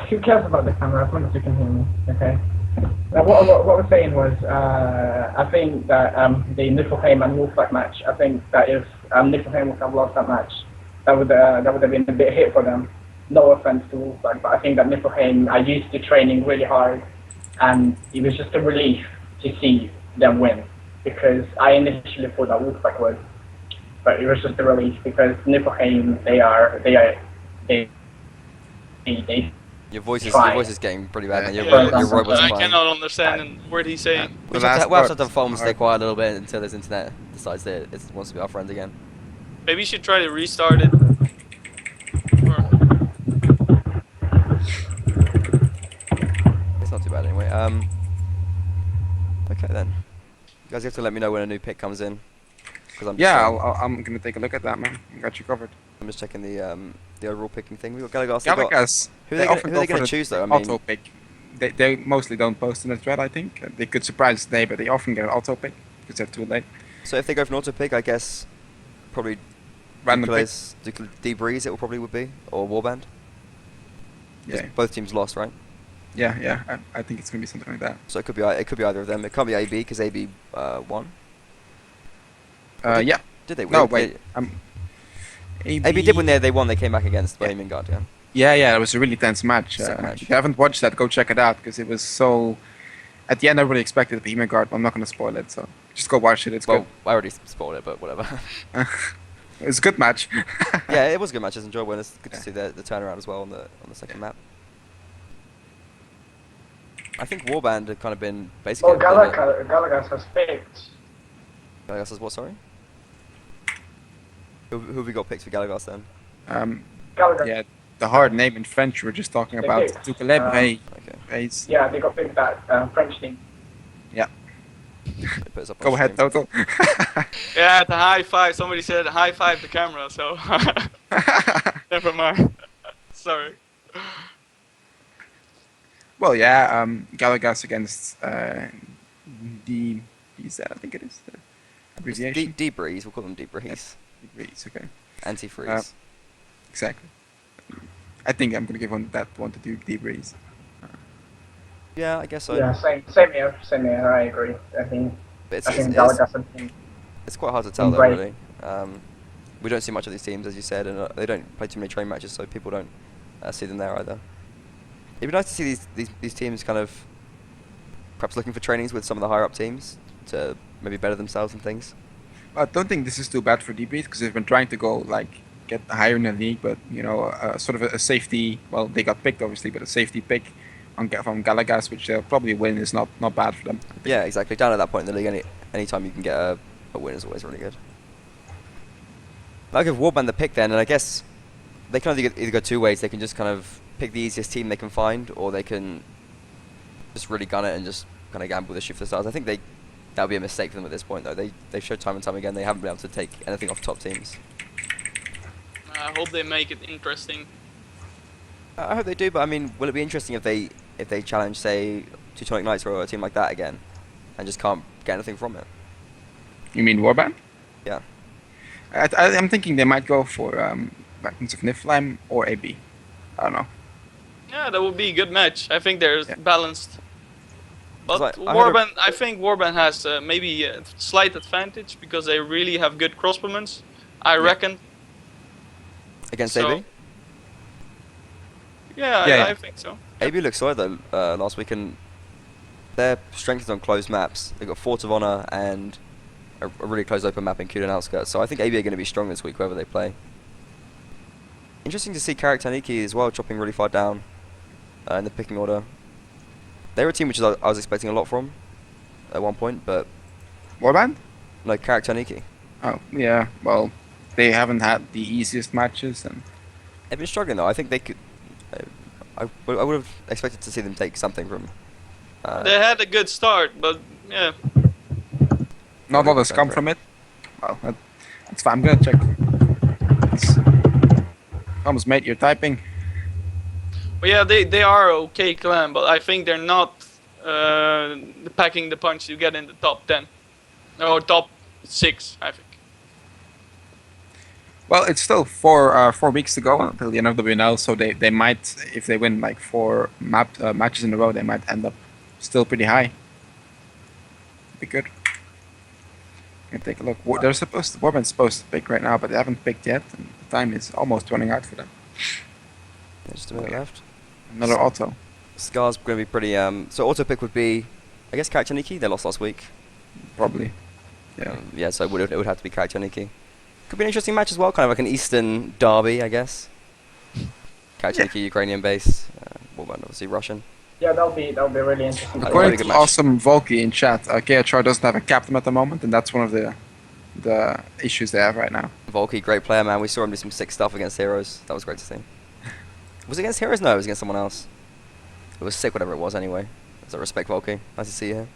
Who cares about the camera as long as you can hear me? Okay. Now, what I was saying was, I think that the Niflheim and Wolfpack match. I think that if Niflheim would have lost that match, that would have been a bit hit for them. No offense to Wolfpack, but I think that Niflheim are used to training really hard, and it was just a relief to see them win because I initially thought that Wolfpack would, but it was just a relief because Niflheim they Your voice try. is getting pretty bad, man. Yeah, Your robot's I flying. cannot understand a word he's saying. We The just have last to have part Foams stay hard. quiet a little bit until this internet decides that it wants to be our friend again. Maybe you should try to restart it. Or, It's not too bad anyway. Okay then. You guys have to let me know when a new pick comes in. Because Yeah, I'm gonna take a look at that, man. I got you covered. I'm just checking the overall picking thing. We got Gallagher. Galagas, Who are they gonna choose though? I mean, auto pick. They mostly don't post in the thread, I think. They could surprise today, but they often get an auto pick because they're too late. so if they go for an auto pick, I guess probably Random pick. Debreeze it will probably would be, or Warband. 'Cause Yeah, both teams lost, right? yeah. I think it's gonna be something like that. So it could be either of them. It can't be AB because AB won. Yeah. Did they win? No, wait. AB did win there. They won. They came back against Bohemian Guard. Yeah. Yeah. It was a really tense match. Sick match. If you haven't watched that, go check it out because it was so. At the end, I really expected the Bohemian Guard. But I'm not gonna spoil it, so just go watch it. It's Well, I already spoiled it, but whatever. good. It's a good match. Yeah, it was a good match. I enjoyed it. It's good to see the turnaround as well on the second map. I think Warband had kind of been basically. Well, Galagas has picked. Galagas says what? Sorry. Who have we got picked for Galagas then? Galagas. Yeah, the hard name in French we were just talking They about. picked, Toucaleb, Okay. Hayes. Yeah, they got picked that French team. They put us up on Go ahead, stream. Total. yeah, the high five. Somebody said high five the camera, so never mind. Sorry. Well, yeah, Galagas against DBZ, I think it is the abbreviation. Debreeze. We'll call them Debreeze. DBZ, okay, Anti-freeze. exactly. I think I'm gonna give that one to DBZ. Yeah, I guess so. Yeah, same here. I agree. I think But Galagas and team. it's quite hard to tell though, Right. really. We don't see much of these teams, as you said, and they don't play too many train matches, so people don't see them there either. It'd be nice to see these teams kind of perhaps looking for trainings with some of the higher up teams to maybe better themselves and things. I don't think this is too bad for DBZ because they've been trying to go get higher in the league, but sort of a safety. Well, they got picked obviously, but a safety pick from Galagas, which they'll probably win, is not bad for them. Yeah, exactly. Down at that point in the league, any time you can get a win is always really good. I'll give Warband the pick then, and I guess they can either go two ways. They can just kind of pick the easiest team they can find, or they can just really gun it and just kind of gamble with the shoot for the stars. I think that would be a mistake for them at this point, though. They've showed time and time again they haven't been able to take anything off top teams. I hope they make it interesting. I hope they do, but I mean, will it be interesting if they challenge, say, Teutonic Knights or a team like that again, and just can't get anything from it? You mean Warband? Yeah. I'm thinking they might go for Vikings of Niflheim or AB. I don't know. Yeah, that would be a good match. I think they're Yeah. balanced. But I heard I think Warband has maybe a slight advantage because they really have good crossbowmen. I reckon. Against So- AB? Yeah. I think so. AB looked solid though last week, and their strength is on closed maps. They've got Fort of Honor and a really close open map in Kudan Outskirts, so I think AB are going to be strong this week wherever they play. Interesting to see Karak Taniki as well chopping really far down in the picking order. They were a team which I was expecting a lot from at one point, but Warband? no, Karak Taniki. Oh, yeah. Well, they haven't had the easiest matches, and They've been struggling though. I think they could. I would have expected to see them take something from. They had a good start, but yeah. not a lot has come from it. Well, that's fine. I'm gonna check. It's almost mate, you're typing. But yeah, they are okay clan, but I think they're not packing the punch you get in the top 10 or top 6. I think. Well, it's still 4 weeks to go until the end of the WNL, so they might, if they win like 4 matches in a row, they might end up still pretty high. Be good. Can take a look. Warband's supposed to pick right now, but they haven't picked yet, and the time is almost running out for them. Just a minute left. Another auto. Scar's going to be pretty. So auto pick would be, I guess, Karataniki. They lost last week. Probably. Yeah. Yeah, so it would have to be Karataniki. Could be an interesting match as well, kind of like an Eastern derby, I guess. Karataniki, Ukrainian base. Warband, obviously Russian. Yeah, that'll be really interesting. That'd be a According good to match. awesome Volky in chat, KHR doesn't have a captain at the moment, and that's one of the issues they have right now. Volky, great player, man. We saw him do some sick stuff against Heroes. That was great to see. Was it against Heroes? No, it was against someone else. It was sick, whatever it was, anyway. So respect, Volky. Nice to see you here.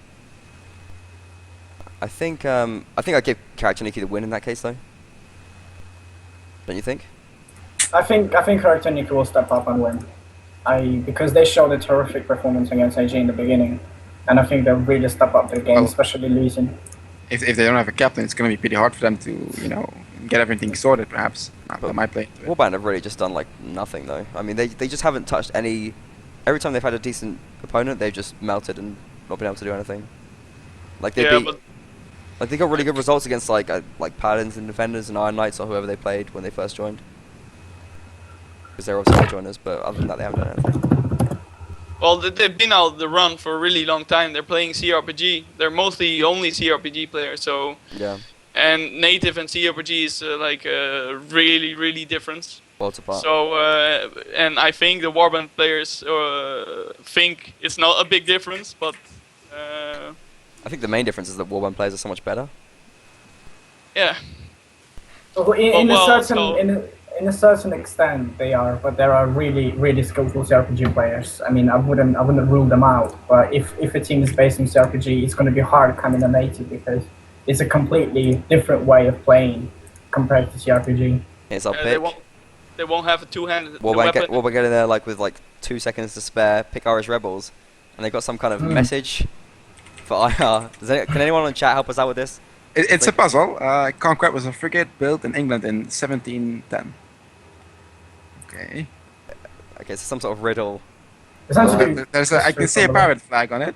I think I'd give Karataniki the win in that case, though. Don't you think? I think Karataniki will step up and win. Because they showed a terrific performance against AG in the beginning, and I think they'll really step up their game, especially losing. If they don't have a captain, it's going to be pretty hard for them to get everything sorted. Perhaps they might play. Warband have really just done like nothing, though. I mean, they just haven't touched any. Every time they've had a decent opponent, they've just melted and not been able to do anything. Like they like they got really good results against like Paladins and Defenders and Iron Knights or whoever they played when they first joined. Because they're obviously high joiners, but other than that, they haven't done anything. Well, they've been out the run for a really long time. They're playing CRPG. They're mostly only CRPG players, so... Yeah. And native and CRPG is really, really different. Worlds apart. So, and I think the Warband players think it's not a big difference, but... I think the main difference is that Warband players are so much better. Yeah. So in a certain extent they are, but there are really, really skillful CRPG players. I mean, I wouldn't rule them out. But if a team is based on CRPG, it's going to be hard coming to native because it's a completely different way of playing compared to CRPG. It's our pick. They won't have a two-handed weapon. We're getting there with 2 seconds to spare. Pick Irish Rebels, and they got some kind of message for IR. Can anyone in chat help us out with this? It's a puzzle. Conquest was a frigate built in England in 1710. Okay. Okay, so some sort of riddle. I can see a pirate flag on it.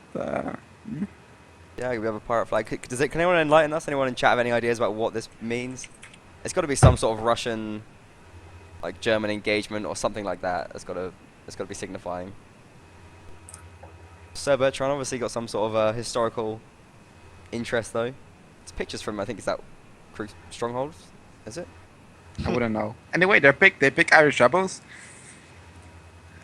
Yeah, we have a pirate flag. Can anyone enlighten us? Anyone in chat have any ideas about what this means? It's got to be some sort of Russian, like German engagement or something like that. It's got to be signifying. Sir Bertrand obviously got some sort of historical interest though. It's pictures from, I think, is that Crew Stronghold? Is it? I wouldn't know. Anyway, they pick Irish Rebels.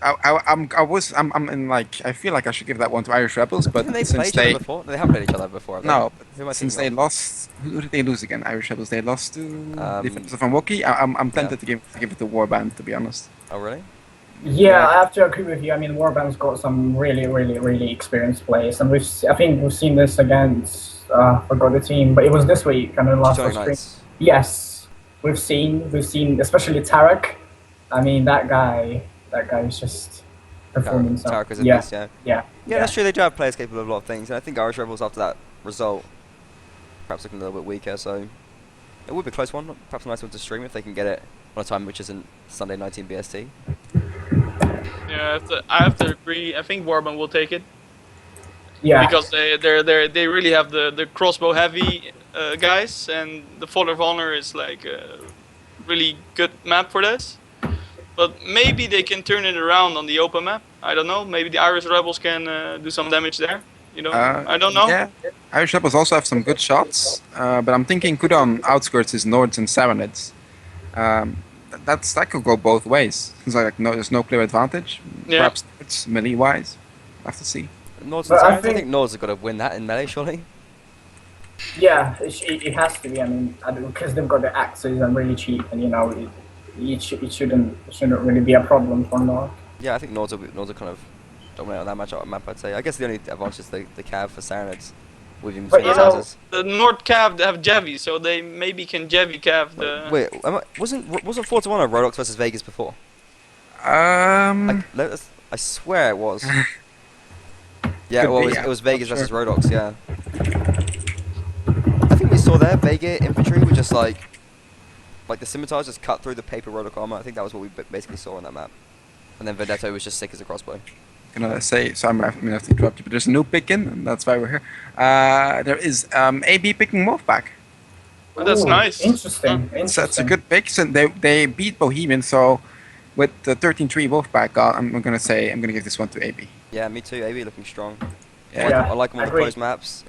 I'm in I feel like I should give that one to Irish Rebels, but Didn't they since play each other before? No, they haven't played each other before. Have they? No, Who am I since thinking they of? lost, who did they lose again? Irish Rebels. They lost to Defenders of Milwaukee. I'm tempted to give it to Warband, to be honest. Oh really? Yeah, I have to agree with you. I mean, Warband's got some really, really, really experienced players, and I think we've seen this against I forgot the team, but it was this week and the last stream. Yes, we've seen, especially Tarek. I mean, that guy is just performing. Tarek is a yeah. beast, yeah. Yeah, That's true. They do have players capable of a lot of things, and I think Irish Rebels after that result, perhaps looking a little bit weaker. So it would be a close one. Perhaps a nice one to stream if they can get it on a time which isn't Sunday 19 BST. Yeah, I have to agree. I think Warband will take it. Yeah. Because they really have the crossbow heavy guys, and the Father of Honor is like a really good map for this. But maybe they can turn it around on the open map. I don't know. Maybe the Irish Rebels can do some damage there. I don't know. Yeah, Irish Rebels also have some good shots, but I'm thinking Kudon outskirts his Nords and Saronids. That could go both ways. It's there's no clear advantage. Yeah. Perhaps it's melee wise. We'll have to see. Nords and I think Nords have got to win that in melee, surely. Yeah, it has to be. I mean, because they've got the axes and really cheap, and it shouldn't really be a problem for Nord. Yeah, I think Nords will kind of dominate on that map. I'd say. I guess the only advantage is the cav for Saronids. With him the North cav have Javi, so they maybe can Javi cav the. Wait, wasn't 4-1 of Rodox versus Vegas before? I swear it was. Yeah, it was Vegas versus Rodox. Yeah. I think we saw there Vega infantry were just like the scimitars just cut through the paper Rodox armor. I think that was what we basically saw on that map. And then Vendetto was just sick as a crossbow. Gonna say, so I'm gonna have to interrupt you, but there's a new pick in, and that's why we're here. There is AB picking Wolfpack. Oh, that's nice. Interesting. So that's a good pick. So they beat Bohemian, so with the 13-3 Wolfpack, I'm gonna give this one to AB. Yeah, Yeah, me too. AB looking strong. Yeah. I like them on the agree. closed maps.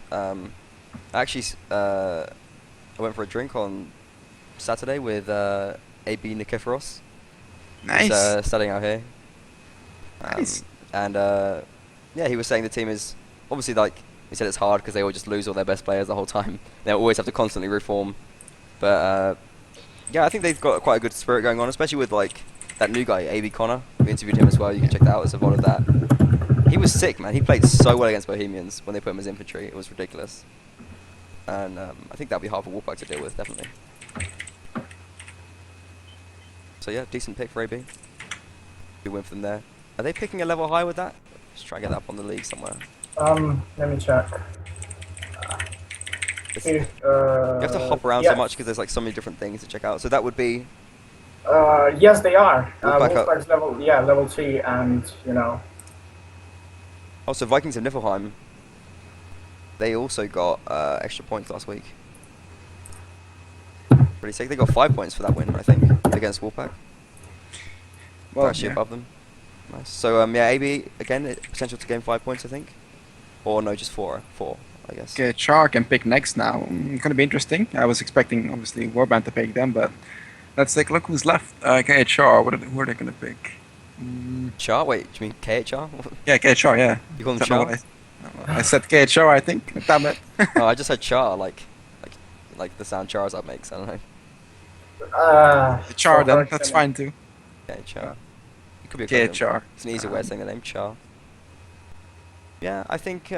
Actually, I went for a drink on Saturday with AB Nikiforos. Nice. He's studying out here. Nice. And yeah, he was saying the team is obviously like he said it's hard because they all just lose all their best players the whole time. They always have to constantly reform. But yeah, I think they've got quite a good spirit going on, especially with like that new guy, AB Connor. We interviewed him as well. You can check that out as a VOD of that. He was sick, man. He played so well against Bohemians when they put him as infantry. It was ridiculous. And I think that'll be hard for Wolfpack to deal with, definitely. So yeah, decent pick for AB. Good win for them there. Are they picking a level high with that? Just try and get that up on the league somewhere. Let me check. You have to hop around so much because there's like so many different things to check out. So that would be. Yes, they are. Wolfpack's level 3, and you know. Oh, so Vikings of Niflheim. They also got extra points last week. Pretty sick. They got 5 points for that win, I think, against Wolfpack. Well, They're actually yeah. above them. Nice. So yeah, AB again potential to gain 5 points, I think, or no, just 4, I guess. Okay, Char can pick next now. Gonna be interesting. I was expecting obviously Warband to pick them, but let's take a look who's left. Okay, Char. Who are they gonna pick? Char? Wait, do you mean KHR? Yeah, KHR. Yeah. You call him Don't know Char? what I said KHR. I think. Damn it. Oh, I just said Char, like the sound Charizard makes. I don't know. Char then. That's fine too. KHR. It could be a KHR. It's an easy way of saying the name, Char. Yeah, I think.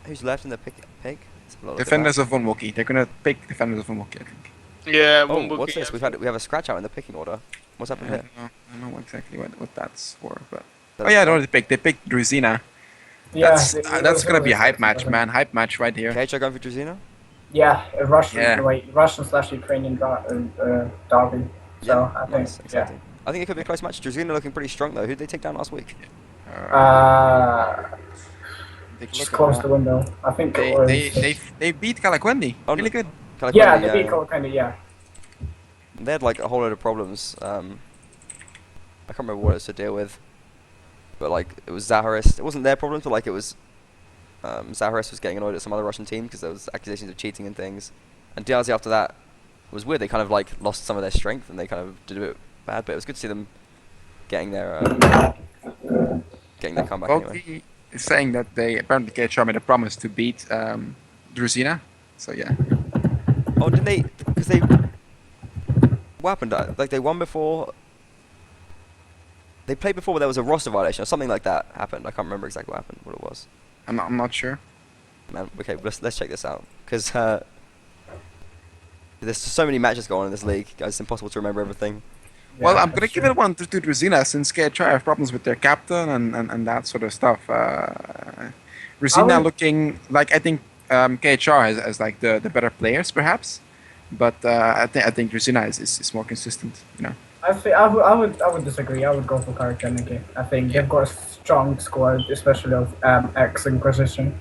Who's left in the pick? Let's have a look at Defenders that. of Von Wookie. They're gonna pick Defenders of Von Wookie, I think. Yeah. Oh, Wumbuki, what's this? We have a scratch out in the picking order. What's happened I here? don't know exactly what that's for, but. That's Oh yeah, they fine. already picked. They picked Druzina. Yeah, That's gonna be a hype match, man. Hype match right here. KHR going for Drazina? Yeah, a Russian, Yeah. Russian/Ukrainian derby. So I think, Nice, exciting. I think it could be a close match. Drazina looking pretty strong though. Who did they take down last week? Take a Just look at close that. the window. I think it was. They beat Kalakwendi. Oh, Really good. Yeah, the big kind of yeah. They had like a whole load of problems. I can't remember what it was to deal with, but like it was Zaharis. It wasn't their problem, but like it was Zaharis was getting annoyed at some other Russian team because there was accusations of cheating and things. And DRZ after that was weird. They kind of like lost some of their strength and they kind of did a bit bad. But it was good to see them getting their comeback anyway. Volky is saying that they apparently KHR made a promise to beat Druzina. So yeah. Oh, didn't they? Because they. What happened? Like they won before. They played before, but there was a roster violation or something like that happened. I can't remember exactly what happened, what it was. I'm not sure. Man, okay, let's check this out because there's so many matches going on in this league. It's impossible to remember everything. Well, Yeah, I'm gonna that's give true. it one to Druzina since KHR have problems with their captain and that sort of stuff. Druzina looking like I think KHR has like the better players perhaps, but I think Druzina is more consistent. You know. I would disagree. I would go for Karakeniki. I think they've got a strong squad, especially of X Inquisition.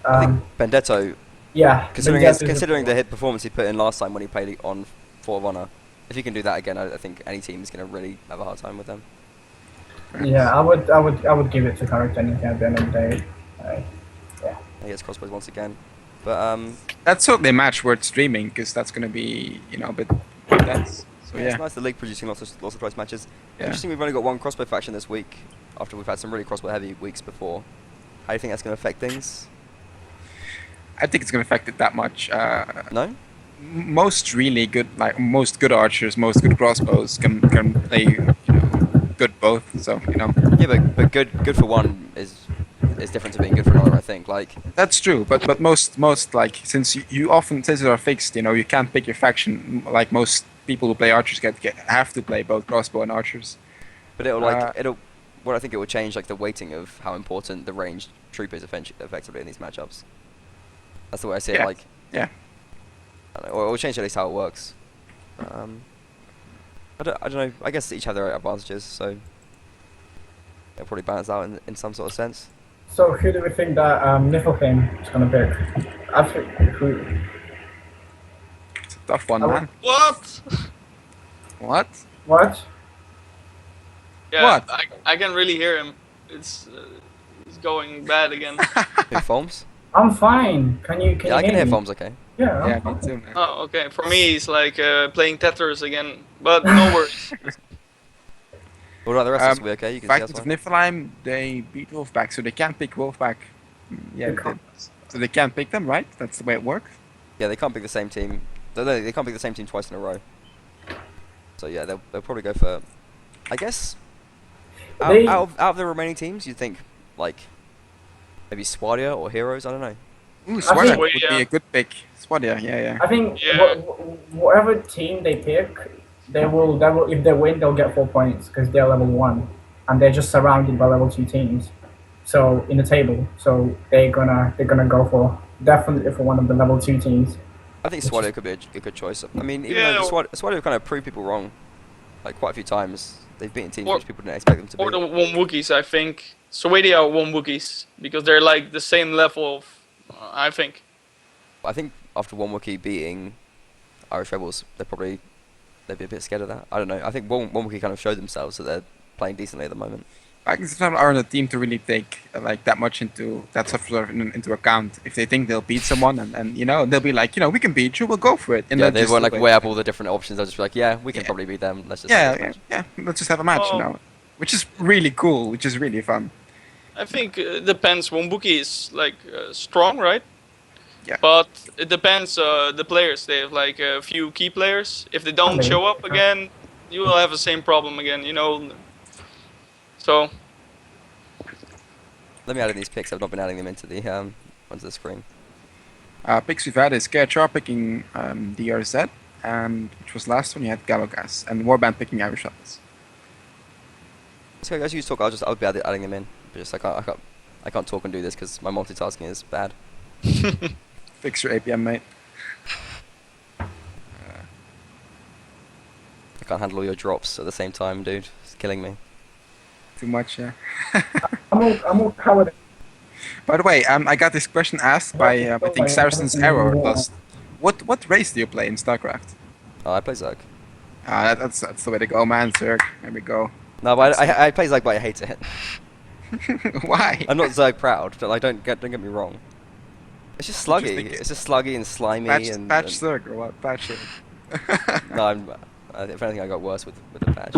I think Benedetto, Yeah. considering the hit performance he put in last time when he played on Fort of Honor, if he can do that again, I think any team is going to really have a hard time with them. Yeah, I would give it to Karakeniki at the end of the day. He gets crossbows once again, but That's certainly a match worth streaming because that's gonna be a bit intense. So it's yeah. nice the league producing lots of close matches. Yeah. Interesting, we've only got one crossbow faction this week after we've had some really crossbow heavy weeks before. How do you think that's going to affect things? I think it's gonna affect it that much. No? Most really good, like most good archers, most good crossbows can play good both. So Yeah, but good for one is different to being good for another. I think that's true. But most like since you often since are fixed, you can't pick your faction. Like most people who play archers have to play both crossbow and archers. But I think it will change like the weighting of how important the ranged troop is effectively in these matchups. That's the way I see it. Yeah. Yeah. I don't know, or it will change at least how it works. I don't know. I guess each have their advantages, so they'll probably balance out in some sort of sense. So who do we think that Niflheim is gonna pick? I think who. It's a tough one, I man. What? What? What? Yeah, What? I can really hear him. It's He's going bad again. Who Foams? I'm fine. Can you Yeah, I can hear hear me? Foams. Okay. Yeah, Yeah, I'm me fine. too, man. Oh, okay. For me, he's like playing Tetris again. But no worries. What about the rest of us? We okay? You can see us Vikings of fine. Niflheim, they beat Wolfpack, so they can't pick Wolfpack. Yeah, They they can't. did. So they can't pick them, right? That's the way it works. Yeah, they can't pick the same team. No, they can't pick the same team twice in a row. So yeah, they'll probably go for. I guess. They Out of the remaining teams, you'd think like maybe Swadia or Heroes. I don't know. Ooh, think- Swadia would Swadia. be a good pick. Swadia, yeah. I think Yeah. whatever team they pick, they will if they win they'll get 4 points because they're level 1 and they're just surrounded by level 2 teams. So in the table, so they're gonna go for definitely for one of the level 2 teams. I think Swadia could be a good choice. I mean, even Yeah. though Swadia have kind of proved people wrong, like quite a few times. They've beaten teams Or- which people didn't expect them to Or the beat. one Wookiees, I think. Swadia one Wookiees because they're like the same level of, I think. I think after one Wookiee beating Irish Rebels, they'd be a bit scared of that. I don't know. I think one Wookiee kind of showed themselves that they're playing decently at the moment. Vikings of Niflheim aren't a team to really take like that much into that stuff into account. If they think they'll beat someone, and they'll be like, we can beat you, we'll go for it. And Yeah, they'll they just won't do like it. weigh up all the different options. They'll just be like, yeah, we can Yeah. probably beat them. Let's just have this Yeah, match. let's just have a match, Oh. which is really cool, which is really fun. I think it depends. One Wookiee is like strong, right? Yeah. But it depends the players. They have like a few key players. If they don't Okay. show up again, you will have the same problem again. So Let me add in these picks. I've not been adding them into the screen. Picks we've had is KHR picking DRZ, and which was last one, you had Galogas, and Warband picking Irish Rebels. So as you talk, I'll be adding them in. But just I can't talk and do this because my multitasking is bad. Fix your APM, mate. I can't handle all your drops at the same time, dude. It's killing me. Too much, yeah. I'm all powered. By the way, I got this question asked by, I think, Saracen's Error Dust. What race do you play in StarCraft? Oh, I play Zerg. That's the way to go, man, Zerg. There we go. No, but I play Zerg, but I hate it. Why? I'm not Zerg proud. Don't get me wrong. It's just sluggy. Interesting. It's just sluggy and slimy Patch and. Zerg or what? Patch Zerg. No, if anything, I got worse with the patch.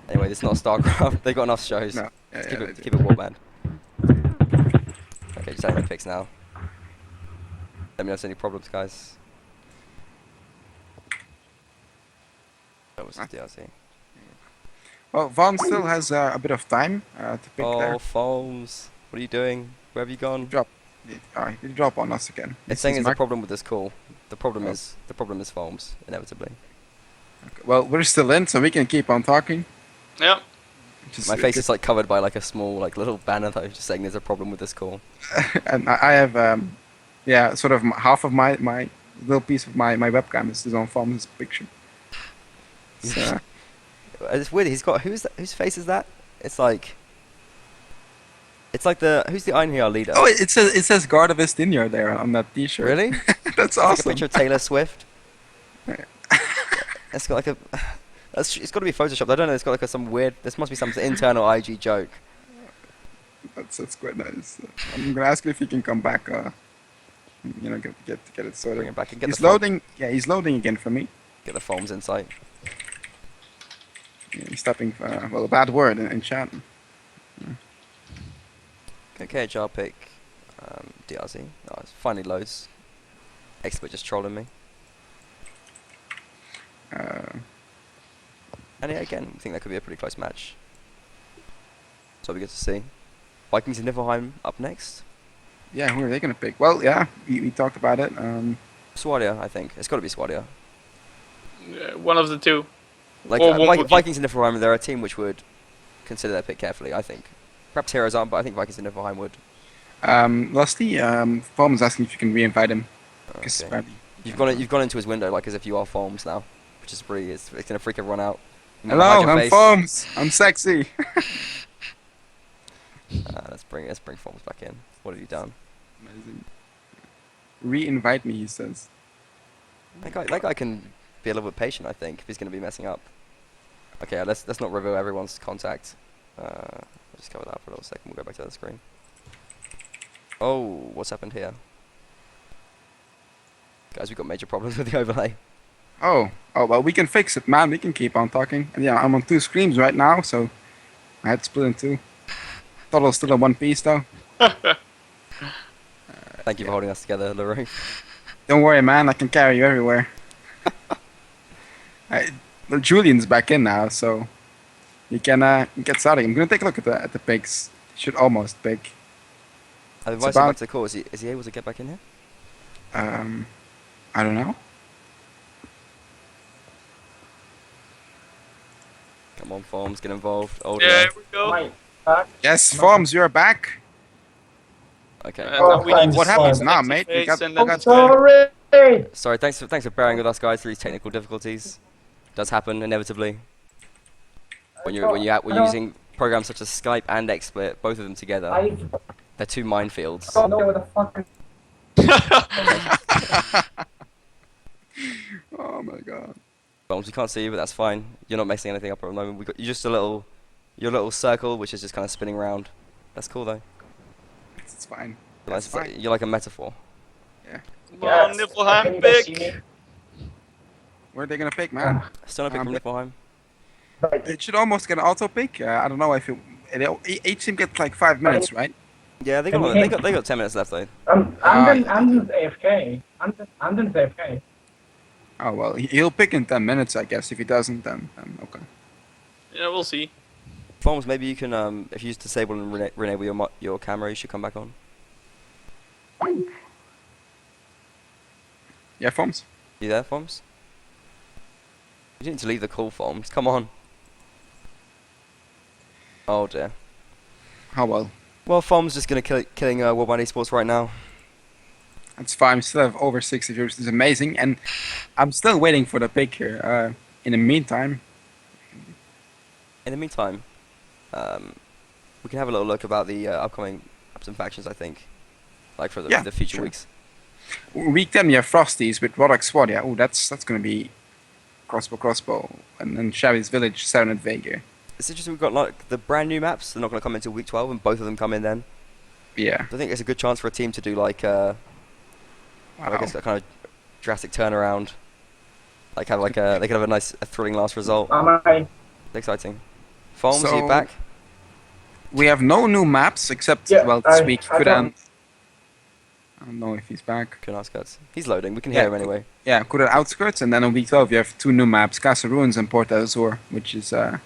Anyway, this is not StarCraft. They've got enough shows. No. Let's Yeah, keep they it do. keep it warband. Okay, just adding my picks now. Let me know if there's any problems, guys. That was Huh? DRC. Well, Vaughn still has a bit of time to pick Oh, there. Foams. What are you doing? Where have you gone? He drop on us again. It's saying This is there's a Mark- problem with this call. The problem Oh. is Foams, inevitably. Okay, well, we're still in, so we can keep on talking. yeah. which is My face good. is like covered by like a small like little banner though, just saying there's a problem with this call. And I have, sort of half of my little piece of my webcam is on Vaugh's picture. So, It's weird. He's got whose face is that? It's like the who's the Einhjar leader? oh, it says God of Estinir there on that T-shirt. Really? That's It's like a awesome. picture of Taylor Swift. It's got like a. It's got to be photoshopped. I don't know. It's got like some weird. This must be some internal IG joke. That's quite nice. I'm gonna ask you if you can come back. Get it sorted. Bring it back and get He's the foam- loading. Yeah, he's loading again for me. Get the Foams insight. Yeah, he's typing a bad word in chat. Okay, jar pick. DRZ. Oh, it's finally loads. Expert just trolling me. And yeah, again, I think that could be a pretty close match. So we get to see. Vikings and Niflheim up next. Yeah, who are they gonna pick? Well, yeah, we talked about it. Swadia, I think. It's got to be Swadia. One of the two. Like Or one Wookiee. Vikings and Niflheim, they're a team which would consider their pick carefully, I think. Perhaps Heroes aren't, but I think Vikings and Niflheim would. Lusty, Form's asking if you can re-invite him. 'Cause Okay. apparently- You've gone into his window like as if you are Foams now, which is pretty. It's gonna freak everyone out. You might Hello, hide your I'm face. Foams. I'm sexy. Let's bring Foams back in. What have you done? Amazing. Re-invite me, he says. That guy can be a little bit patient, I think, if he's gonna be messing up. Okay, let's not reveal everyone's contact. just cover that for a little second. We'll go back to the screen. Oh, what's happened here? Guys, we've got major problems with the overlay. Oh, well, we can fix it, man. We can keep on talking. And yeah, I'm on 2 screens right now, so I had to split in 2. Total's still in 1 piece, though. Thank you for holding us together, LaRue. Don't worry, man. I can carry you everywhere. Well, Julian's back in now, so you can get started. I'm gonna take a look at the pigs. Should almost pick. I've invited him back to the call. Is he able to get back in here? I don't know. Come on, Forms, get involved. Oh, Yeah, here we go. Right. Yes, Forms, you're back. Okay. Now we need to What happens see now, the mate? We face got, and we then got Sorry! Sorry, thanks for bearing with us, guys, through these technical difficulties. Does happen inevitably when you're using programs such as Skype and XSplit, both of them together. They're 2 minefields. I don't know what the fuck. Oh my god. Bones, we can't see you, but that's fine. You're not messing anything up at the moment. We got you're just your little circle, which is just kind of spinning around. That's cool though. It's fine. You're That's like, fine. you're like a metaphor. Yeah. Come on, Niflheim, pick. Where are they gonna pick, man? Still no pick from Niflheim. It should almost get an auto pick. I don't know if each team gets like 5 minutes, right? Yeah, they got 10 minutes left though. Amden's AFK. Amden's AFK. Oh well, he'll pick in 10 minutes, I guess. If he doesn't, then okay. Yeah, we'll see. Forms, maybe you can if you just disable and renable your camera, you should come back on. Yeah, Forms. You there, Forms? You need to leave the call, Forms. Come on. Oh dear. How well? Well, Forms just gonna killing World Wide Esports right now. That's fine. We still have over 60 viewers. It's amazing, and I'm still waiting for the pick here. In the meantime, In the meantime, we can have a little look about the upcoming maps and factions, I think, like for the future sure. weeks. week 10 we have Frosties with Horse&Sword. Yeah, oh, that's gonna be crossbow, and then Chavy's Village, Serenade Vega. It's interesting. We've got like the brand new maps. They're not going to come until week 12, and both of them come in then. Yeah. So I think it's a good chance for a team to do like I guess a kind of drastic turnaround. Like have like they could have a nice, thrilling last result. Exciting. Forms, are you back? We have no new maps except this week. I don't know if he's back. Can ask us. He's loading. We can hear him anyway. Yeah, Kuda Outskirts, and then on week 12 you have 2 new maps: Castle Ruins and Port Azur, which is 2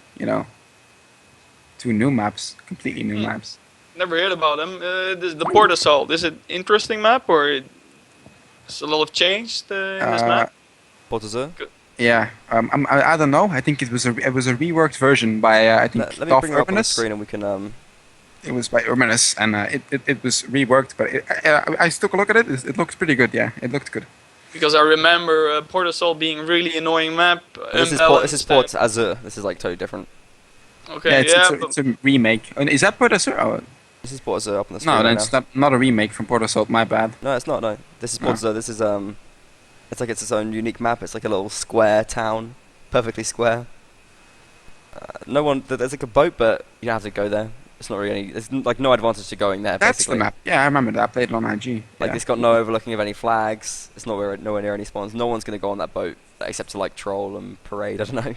new maps, completely new maps. Never heard about them. The Port Assault, is it interesting map or it's a lot of change in this map? Port Azur? Yeah, I don't know. I think it was a reworked version by I think Let me bring it up on the screen and we can. It was by Urbanus, and it was reworked, but I took a look at it. It looks pretty good. Yeah, it looked good. Because I remember Port Assault being a really annoying map. This is Port Azur. This is like totally different. Okay, it's a remake. Is that Port Azur? Oh. This is Port Azur up on the screen. No, right that's not a remake from Port Assault. My bad. No, it's not. No, this is Port Azur. This is it's like its own unique map. It's like a little square town, perfectly square. There's like a boat, but you don't have to go there. It's not really there's like no advantage to going there. That's basically. the map. Yeah, I remember that. I played it on IG. Like it's got no overlooking of any flags. It's nowhere near any spawns. No one's gonna go on that boat except to like troll and parade. I don't know.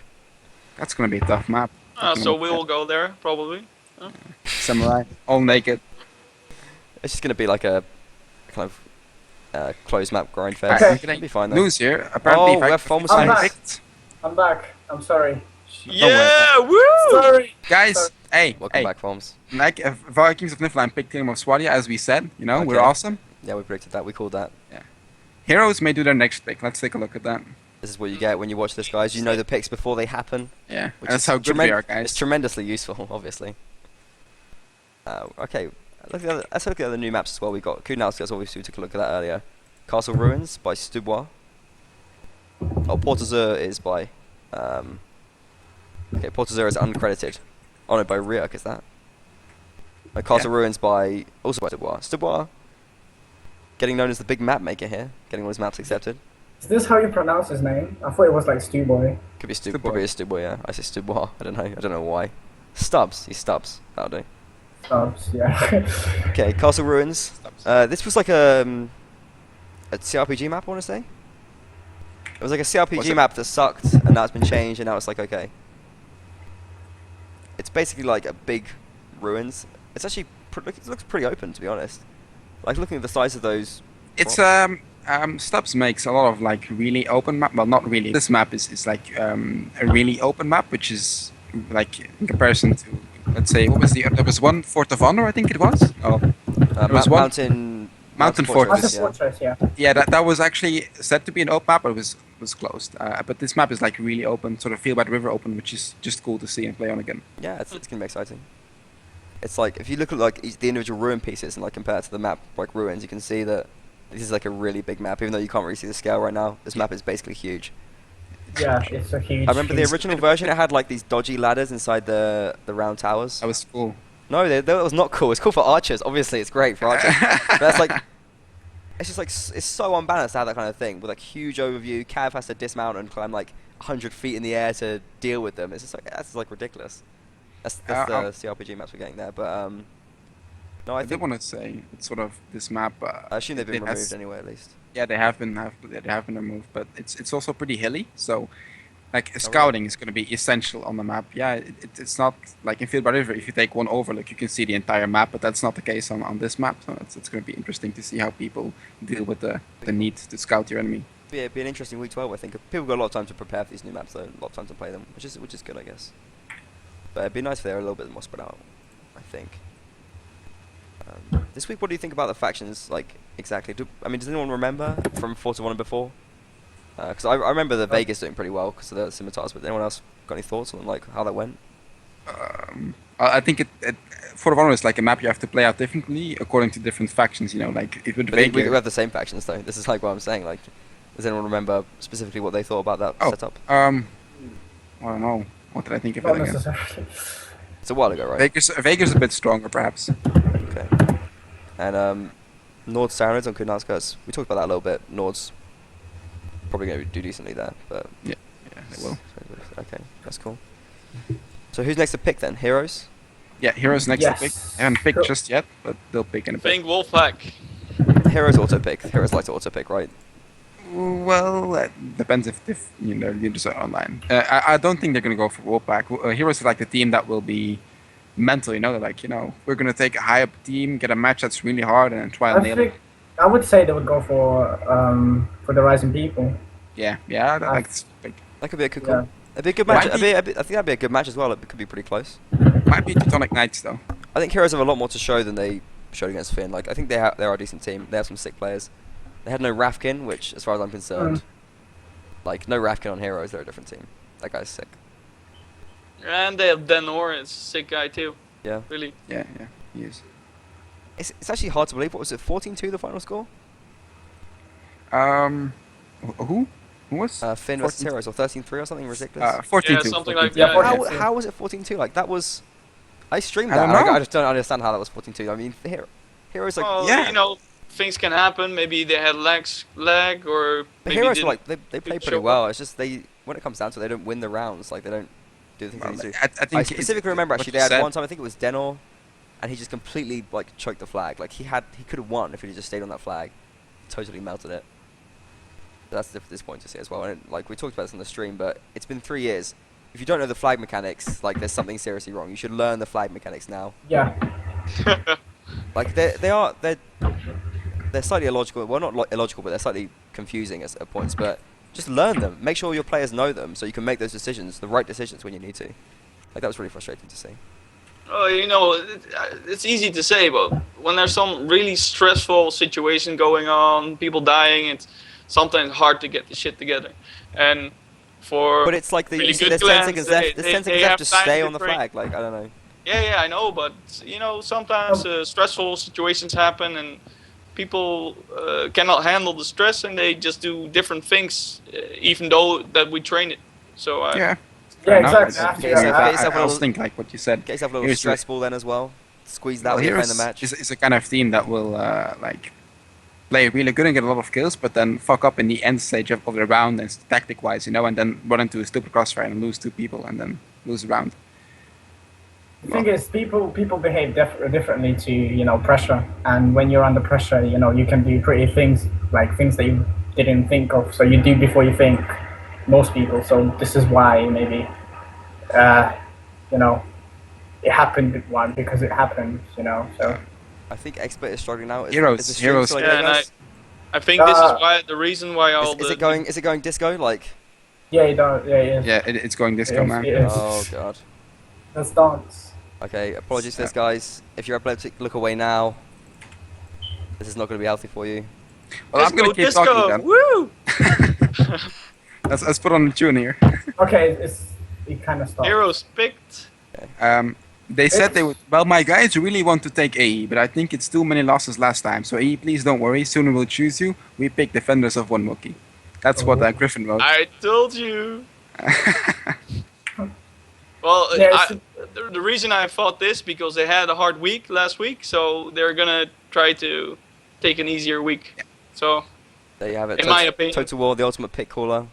That's gonna be a tough map. So we will go there probably. Huh? Samurai, all naked. It's just gonna be like a kind of closed map grind Right, fest. okay. It'll be fine though. News here. Apparently, we have Forms I'm fans. back. I'm back. I'm sorry. Yeah, woo! Sorry. guys. Sorry. Hey, Welcome back, Forms. Like Vikings of Niflheim picked Team of Swadia, as we said. We're Okay. awesome. Yeah, we predicted that. We called that. Heroes may do their next pick. Let's take a look at that. This is what you get when you watch this, guys. You know the picks before they happen. Yeah, Which that's is how good we are, It's guys. tremendously useful, obviously. Okay, let's look at the other new maps as well. We got Kudnowski's, obviously we took a look at that earlier. Castle Ruins by Stubois. Oh, Port Azur is by okay, Port Azur is uncredited. Oh no, by Riak is that? Castle Ruins by also by Stubois. Stubois getting known as the big map maker here, getting all his maps accepted. Is this how you pronounce his name? I thought it was like Stu Boy. Could be Stubois, yeah. I say Stubois. I don't know why. Stubbs, he's Stubbs. That'll do. Stops, yeah. Okay, Castle Ruins. This was like a CRPG map, I want to say. It was like a Was CRPG it? map that sucked, and now it's been changed, and now it's like, okay. It's basically like a big ruins. It's actually, it looks pretty open, to be honest. Like, looking at the size of those... It's rocks. Stubbs makes a lot of like really open map. Well, not really. This map is like a really open map, which is like in comparison to, let's say, what was there was one Fort of Honor, I think it was. Oh, there was one Mountain Fortress. Mountain Fortress, yeah. Yeah, that was actually said to be an open map, but it was closed. But this map is like really open, sort of feel by the river open, which is just cool to see and play on again. Yeah, it's gonna be exciting. It's like, if you look at like the individual ruin pieces and like compare it to the map like ruins, you can see that this is like a really big map, even though you can't really see the scale right now. This map is basically huge. Yeah, it's a huge... I remember the huge- original version, it had like these dodgy ladders inside the round towers. That was cool. No, that was not cool. It's cool for archers. Obviously, it's great for archers. But that's like, it's just like, it's so unbalanced to have that kind of thing with like huge overview. Cav has to dismount and climb like 100 feet in the air to deal with them. It's just like, that's like ridiculous. That's the CRPG maps we're getting there. But no, I I did think want to say it's sort of this map. I assume they've been it has- removed anyway, at least. Yeah, they have been removed, but it's also pretty hilly. So, like really? scouting is going to be essential on the map. Yeah, it's not like in Field by River. If you take one overlook, you can see the entire map, but that's not the case on this map. So it's going to be interesting to see how people deal with the need to scout your enemy. Yeah, it'd be an interesting week 12, I think. People got a lot of time to prepare for these new maps, though. A lot of time to play them, which is good, I guess. But it'd be nice if they were a little bit more spread out, I think. This week, what do you think about the factions, like, exactly? Does anyone remember from 4 to 1 and before? Because I remember the Vegas doing pretty well because of the scimitars, but anyone else got any thoughts on, like, how that went? I think Fort of Honor is like a map you have to play out differently according to different factions. You know, like it would But we have the same factions, though. This is, like, what I'm saying. Like, does anyone remember specifically what they thought about that setup? I don't know. What did I think of Not it again? necessarily. It's a while ago, right? Vegas a bit stronger, perhaps. Okay. And Nord's Saronids on Kunal outskirts. We talked about that a little bit. Nord's probably going to do decently there, but Yeah, they will. okay, that's cool. So who's next to pick then? Heroes? Yeah, Heroes next Yes. to pick. They haven't picked Cool. just yet, but they'll pick in a bit. Think Wolfpack. Heroes auto pick. Heroes like to auto pick, right? Well, that depends if their leaders are online. I don't think they're gonna go for Wolfpack. Heroes is like the team that will be mental. You know, they're like, we're gonna take a high up team, get a match that's really hard, and then try and I nail it. think I would say they would go for the Rising People. Yeah, that's like That could be a good Yeah. call. It'd be a good match. Might I think that'd be a good match as well. It could be pretty close. might be Teutonic Knights though. I think Heroes have a lot more to show than they showed against Finn. Like, I think they are a decent team. They have some sick players. They had no Rafkin, which, as far as I'm concerned, like, no Rafkin on Heroes, they're a different team. That guy's sick. And they have Denor, it's a sick guy too. Yeah. Really. Yeah, he is. It's actually hard to believe. What was it, 14-2 the final score? Who was? Finn versus 14 Heroes, or 13-3 or something ridiculous. 14-2. Yeah, something like 14-2. that. Yeah, How was it 14-2? Like, that was... I streamed I that. don't know. I just don't understand how that was 14-2. I mean, Heroes, like... Well, yeah. Things can happen. Maybe they had lag, or The maybe Heroes, didn't. like, they play pretty show well. It's just when it comes down to it, they don't win the rounds. Like, they don't do the things Well, they need to. I think I it's specifically remember, what actually, you they had said. one time, I think it was Denor, and he just completely, like, choked the flag. Like, he could have won if he just stayed on that flag. Totally melted it. That's this point to see as well. And, like, we talked about this on the stream, but it's been 3 years. If you don't know the flag mechanics, like, there's something seriously wrong. You should learn the flag mechanics now. Yeah. Like, they're slightly illogical. Well, not illogical, but they're slightly confusing at points. But just learn them. Make sure your players know them, so you can make those decisions, the right decisions when you need to. Like, that was really frustrating to see. Oh, it's easy to say, but when there's some really stressful situation going on, people dying, it's sometimes hard to get the shit together. And for But it's like really you see, good there's 10 clans, seconds left. There's 10 seconds left. have Just time stay to on the break. flag. Like, I don't know. Yeah, I know, but sometimes stressful situations happen and people cannot handle the stress and they just do different things, even though that we train it. So Yeah. Yeah, Fair enough. exactly. I also think like what you said. Get yourself a little Here's the- stressful then as well. Squeeze that Well, when you're playing Heroes the match. is a kind of team that will like play really good and get a lot of kills, but then fuck up in the end stage of the round and tactic wise, and then run into a stupid crossfire and lose 2 people and then lose the round. The thing is, people behave differently to pressure, and when you're under pressure, you can do pretty things like things that you didn't think of. So you do before you think. Most people. So this is why maybe, you know, it happened with one because it happened. So. I think Expert is struggling now. Is Heroes, the stream heroes. still Yeah, okay, and guys? I think this is why the reason why all Is it going? Is it going disco? Like? Yeah, you don't. Yeah, it is. Yeah, it's going disco, man. It is. Oh god. Let's dance. Okay, apologies for this, guys. If you're epileptic, look away now. This is not going to be healthy for you. Well, I'm gonna keep disco, talking then. woo! Let's put on the tune here. Okay, it kind of stopped. Heroes picked. They said they would. Well, my guys really want to take AE, but I think it's too many losses last time. So AE, please don't worry. Soon we'll choose you. We pick defenders of one Wookiee. That's what Griffin wrote. I told you. Well, Yeah, the reason I thought this because they had a hard week last week, so they're gonna try to take an easier week. So, There you have it. in my opinion, Total War, the ultimate pick caller.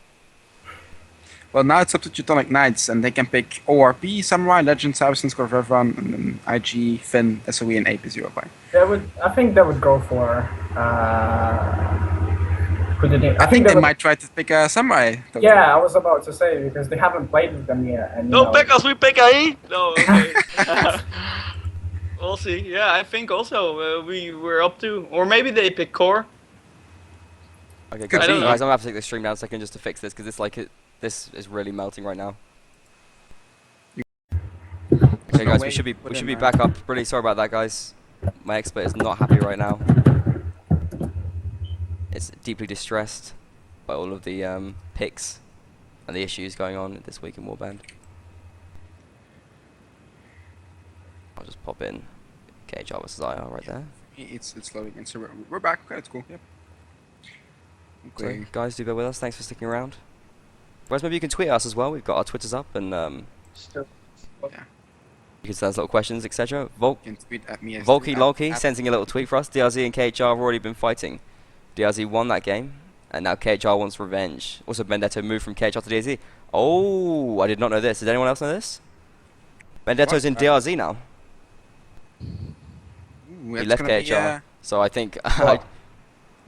Well, now it's up to Teutonic Knights, and they can pick ORP, Samurai, Legend, Saracens, Corvevron, and then IG, Finn, SOE, and AP0 by. I think they would go for. Who did they? I think they would- might try to pick a Samurai. Yeah, I was about to say because they haven't played with them yet. And, don't pick us, we pick AE. No, okay. We'll see. Yeah, I think also we're up to, or maybe they pick core. Okay, Could guys, be. I'm gonna have to take the stream down a second just to fix this because it's like this is really melting right now. Okay, guys, we should be back up. Really sorry about that, guys. My expert is not happy right now. It's deeply distressed by all of the picks and the issues going on this week in Warband. I'll just pop in KHR versus IR right there. It's loading, and so we're back. Okay, that's cool. Yep. So, Okay. guys, do bear with us. Thanks for sticking around. Whereas maybe you can tweet us as well. We've got our Twitters up, and Still. Yeah. you can send us little questions, etc. Volk, You can tweet at me as Volky well. Lolky sending a little tweet for us. DRZ and KHR have already been fighting. DRZ won that game, and now KHR wants revenge. Also, Benedetto moved from KHR to DRZ. Oh, I did not know this. Did anyone else know this? Benedetto's in DRZ now. Ooh, He that's left gonna be, KHR. So I think I'm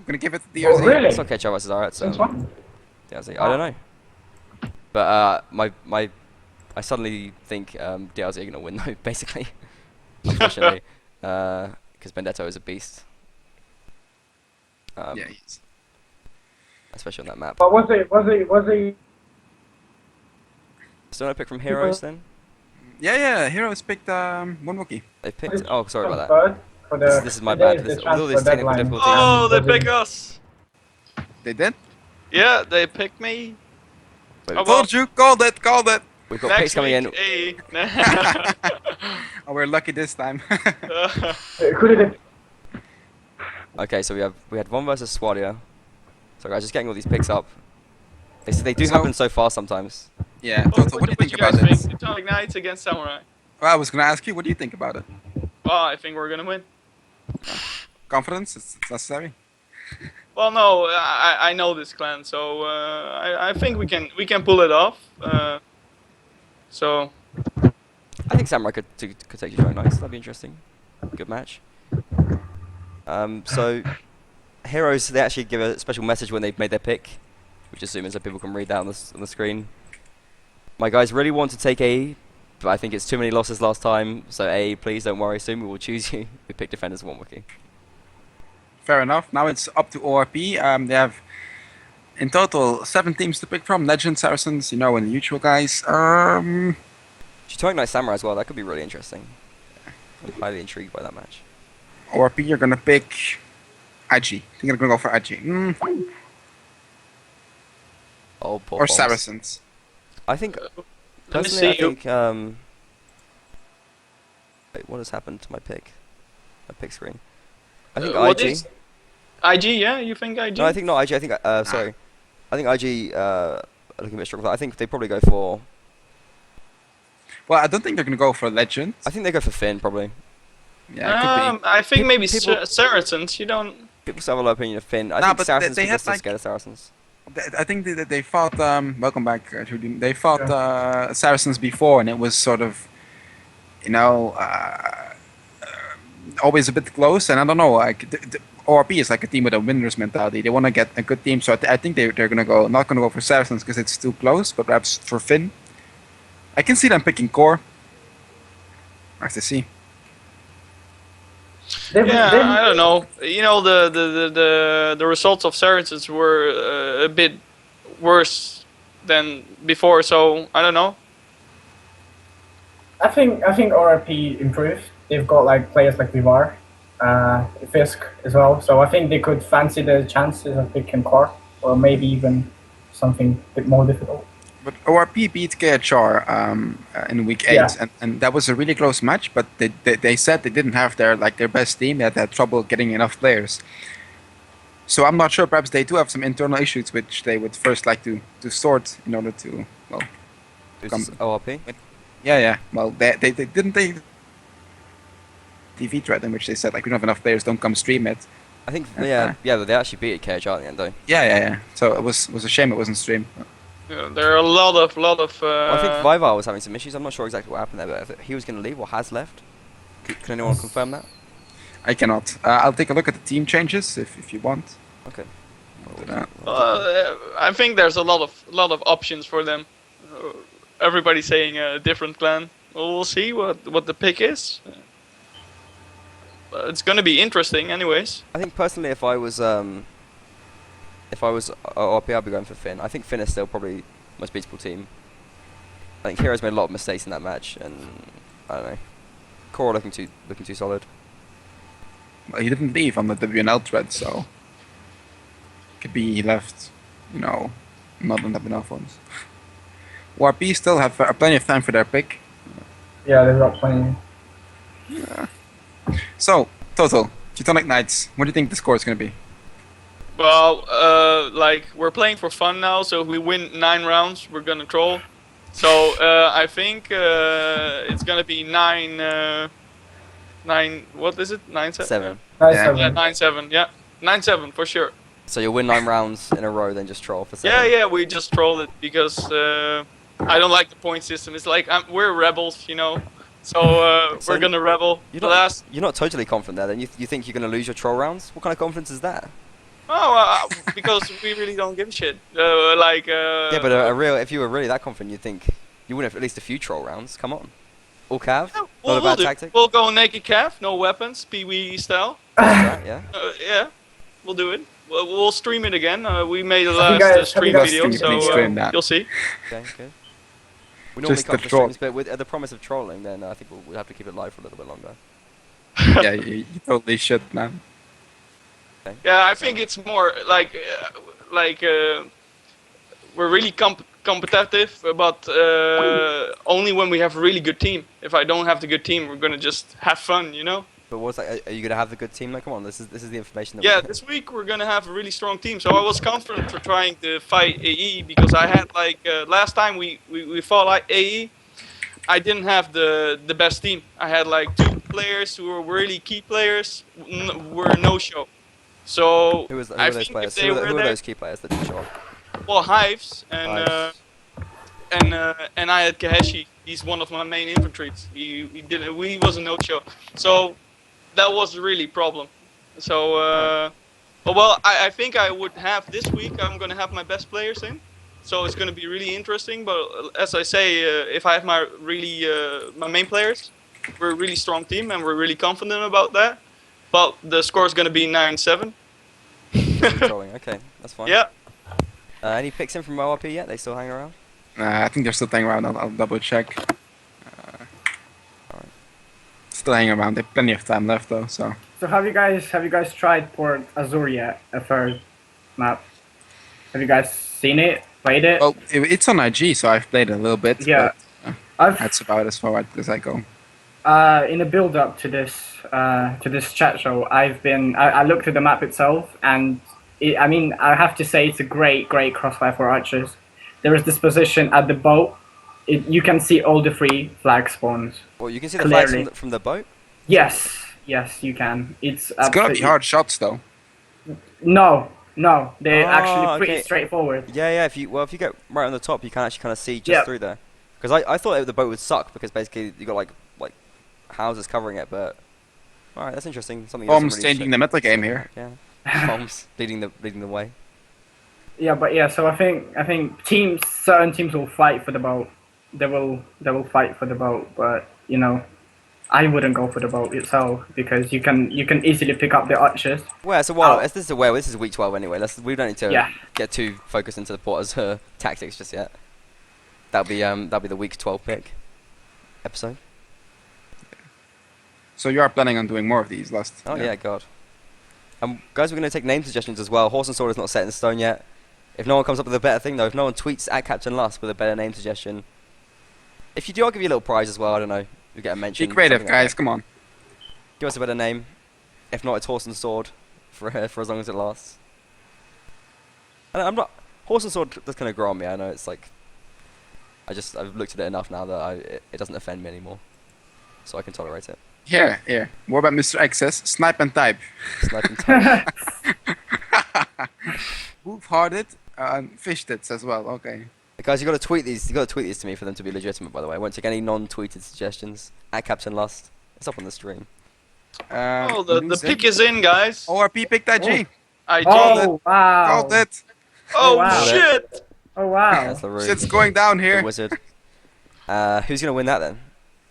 gonna give it to the Oh, DRZ. really? it's not KHR versus RX. So Since when? DRZ. I don't know. But I suddenly think DRZ are gonna win though, basically. Unfortunately, because Benedetto is a beast. Yeah, he's. Especially on that map. But was it? Still no pick from Heroes then? Yeah. Heroes picked one Wookiee. They picked. Oh, sorry about that. Third for the- This is my today bad. is the With all these transfer technical deadline. difficulties. Oh, they pick us. They did. Yeah, they picked me. Wait, Oh, well. Told you. Called it. we've got Next picks coming in. week, AE. Oh, we're lucky this time. Who did it? Okay, so we had one versus Swadia. So guys, just getting all these picks up. They do So- happen so fast sometimes. Yeah. Oh, Total, what do you think about guys it? think? Teutonic Knights against Samurai. Well, I was gonna ask you. What do you think about it? Well, I think we're gonna win. Confidence? It's necessary. Well, no, I know this clan, so I think we can pull it off. So I think Samurai could take you very nice. That'd be interesting. Good match. So Heroes, they actually give a special message when they've made their pick, which assuming so people can read that on the screen. My guys really want to take AE, but I think it's too many losses last time. So AE, please don't worry. Soon we will choose you. We pick defenders one Wookiee. Fair enough. Now it's up to ORP. They have in total 7 teams to pick from. Legend, Saracens, and the usual guys. Teutonic Knight Samurai as well. That could be really interesting. I'm highly intrigued by that match. ORP, you're gonna pick IG. I think you're gonna go for IG. Oh, poor Or Bombs. Saracens. I think let me personally, I see. think wait, what has happened to my pick screen? I think what IG. is IG? Yeah, you think IG? No, I think not IG. I think sorry. I think IG looking a bit strong. I think they probably go for. Well, I don't think they're gonna go for Legend. I think they go for Finn probably. Yeah, it could be. I think maybe people- Saracens. You don't. People still have a low opinion of Finn. I Nah, think but Saracens they people had, still like- scared of Saracens. I think they fought. Welcome back, Julian. They fought Saracens before, and it was sort of. you know, always a bit close. And I don't know, like ORP is like a team with a winner's mentality. They want to get a good team, so I think they're gonna go not gonna go for Saracens because it's too close, but perhaps for Finn. I can see them picking core. Nice to see. I don't know. You know, the results of Saracens were a bit worse than before, so I don't know. I think ORP improved. They've got like players like Vivar, Fisk as well. So I think they could fancy the chances of picking core, or maybe even something a bit more difficult. But ORP beat KHR in week 8, Yeah. and that was a really close match. But they said they didn't have their best team. They had trouble getting enough players. So I'm not sure. Perhaps they do have some internal issues, which they would first like to sort in order to Who's ORP? Yeah. Well, they didn't they TV thread in which they said like we don't have enough players, don't come stream it. I think but they actually beat KHR at the end though. Yeah. So it was a shame it wasn't streamed. Yeah, there are a lot of. I think Vivar was having some issues. I'm not sure exactly what happened there, but if he was going to leave or has left. Can anyone confirm that? I cannot. I'll take a look at the team changes if you want. Okay. I think there's a lot of options for them. Everybody's saying a different clan. Well, we'll see what the pick is. It's gonna be interesting, anyways. I think personally, if I was ORP, I'd be going for Finn. I think Finn is still probably the most beatable team. I think Heroes made a lot of mistakes in that match, and I don't know. Core looking too solid. Well, he didn't leave on the WNL thread, so could be he left. Not enough ones. WRP still have plenty of time for their pick. Yeah, they've got plenty. Yeah. So total Teutonic Knights. What do you think the score is going to be? Well, we're playing for fun now, so if we win 9 rounds, we're gonna troll. So I think it's gonna be 9. What is it? 9-7. 7. Yeah. 9-7. Yeah, 9-7 for sure. So you'll win 9 rounds in a row, then just troll for 7. Yeah. We just troll it because I don't like the point system. It's like we're rebels, So So we're gonna rebel. You're not totally confident there. Then you think you're gonna lose your troll rounds? What kind of confidence is that? Oh, because we really don't give a shit. Yeah, but if you were really that confident, you'd think you would have at least a few troll rounds. Come on, all cav. Yeah, Not a bad tactic. We'll go naked calf, no weapons, Pee-wee style. Right, yeah. Yeah, we'll do it. We'll stream it again. We made a Have last you guys stream guys video, stream so that? you'll see. Okay, good. We normally Just cut the the troll. streams, but with the promise of trolling, then I think we'll have to keep it live for a little bit longer. Yeah, you totally should, man. Okay. Yeah, I think it's more we're really competitive, but only when we have a really good team. If I don't have the good team, we're gonna just have fun, But what's that? Are you gonna have the good team? Like, come on, this is the information. That Yeah, we this week we're gonna have a really strong team. So I was confident for trying to fight AE because I had last time we fought like AE, I didn't have the best team. I had 2 players who were really key players were no show. So Who I are those think players? if they Who were are there, those key players that didn't show up? well, Hives and Hives. and I had Kaheshi. He's one of my main infantries. He was a no show. So that was really problem. So I think I would have this week. I'm gonna have my best players in. So it's gonna be really interesting. But as I say, if I have my main players, we're a really strong team and we're really confident about that. But the score is gonna be 9-7. Trolling. Okay, that's fine. Yeah. Any picks in from ORP yet? They still hanging around? I think they're still hanging around. I'll double check. Alright. Still hanging around. They have plenty of time left though. So So have you guys tried Port Azure yet? A third map. Have you guys seen it? Played it? well, it's on IG, so I've played it a little bit. Yeah. but, I've that's about as far as I go. in the build up to this chat show, I looked at the map itself, and I have to say it's a great crossfire for archers. There is this position at the boat. You can see all the 3 flag spawns. Well, you can see the flags Clearly. from the boat. Yes, you can. It's It's gonna be hard shots though. No, they're Oh, actually pretty okay. straightforward. Yeah. If you get right on the top, you can actually kind of see just Yeah. through there. Because I thought the boat would suck because basically you got like houses covering it, but alright, that's interesting. Something Holmes changing the meta game here. Yeah, Holmes leading the way. Yeah, but yeah. So I think certain teams will fight for the belt. They will fight for the belt, but you know, I wouldn't go for the belt itself because you can easily pick up the archers. Well, so while this is week 12 anyway. We don't need to Yeah. get too focused into the Porter's tactics just yet. That'll be the week 12 pick episode. So you are planning on doing more of these last? Oh yeah, God. Guys, we're going to take name suggestions as well. Horse and Sword is not set in stone yet. If no one comes up with a better thing, though, if no one tweets at Captain Lust with a better name suggestion, if you do, I'll give you a little prize as well. I don't know. You get a mention. Be creative, something like guys. that. Come on. Give us a better name. If not, it's Horse and Sword for as long as it lasts. And I'm not. Horse and Sword does kind of grow on me. I know it's like. I've looked at it enough now that it doesn't offend me anymore, so I can tolerate it. Here. What about Mr. X says? Snipe and type. Snipe and type. Wolf-hearted and fished it as well. Okay. Guys, you got to tweet these. You got to tweet these to me for them to be legitimate. By the way, I won't take any non-tweeted suggestions. At Captain Lust, it's up on the stream. The pick is in, guys. ORP picked IG. IG. Oh wow! Called it. Oh wow. shit! Oh wow! That's the room. Shit's going down The here. wizard. Who's gonna win that then?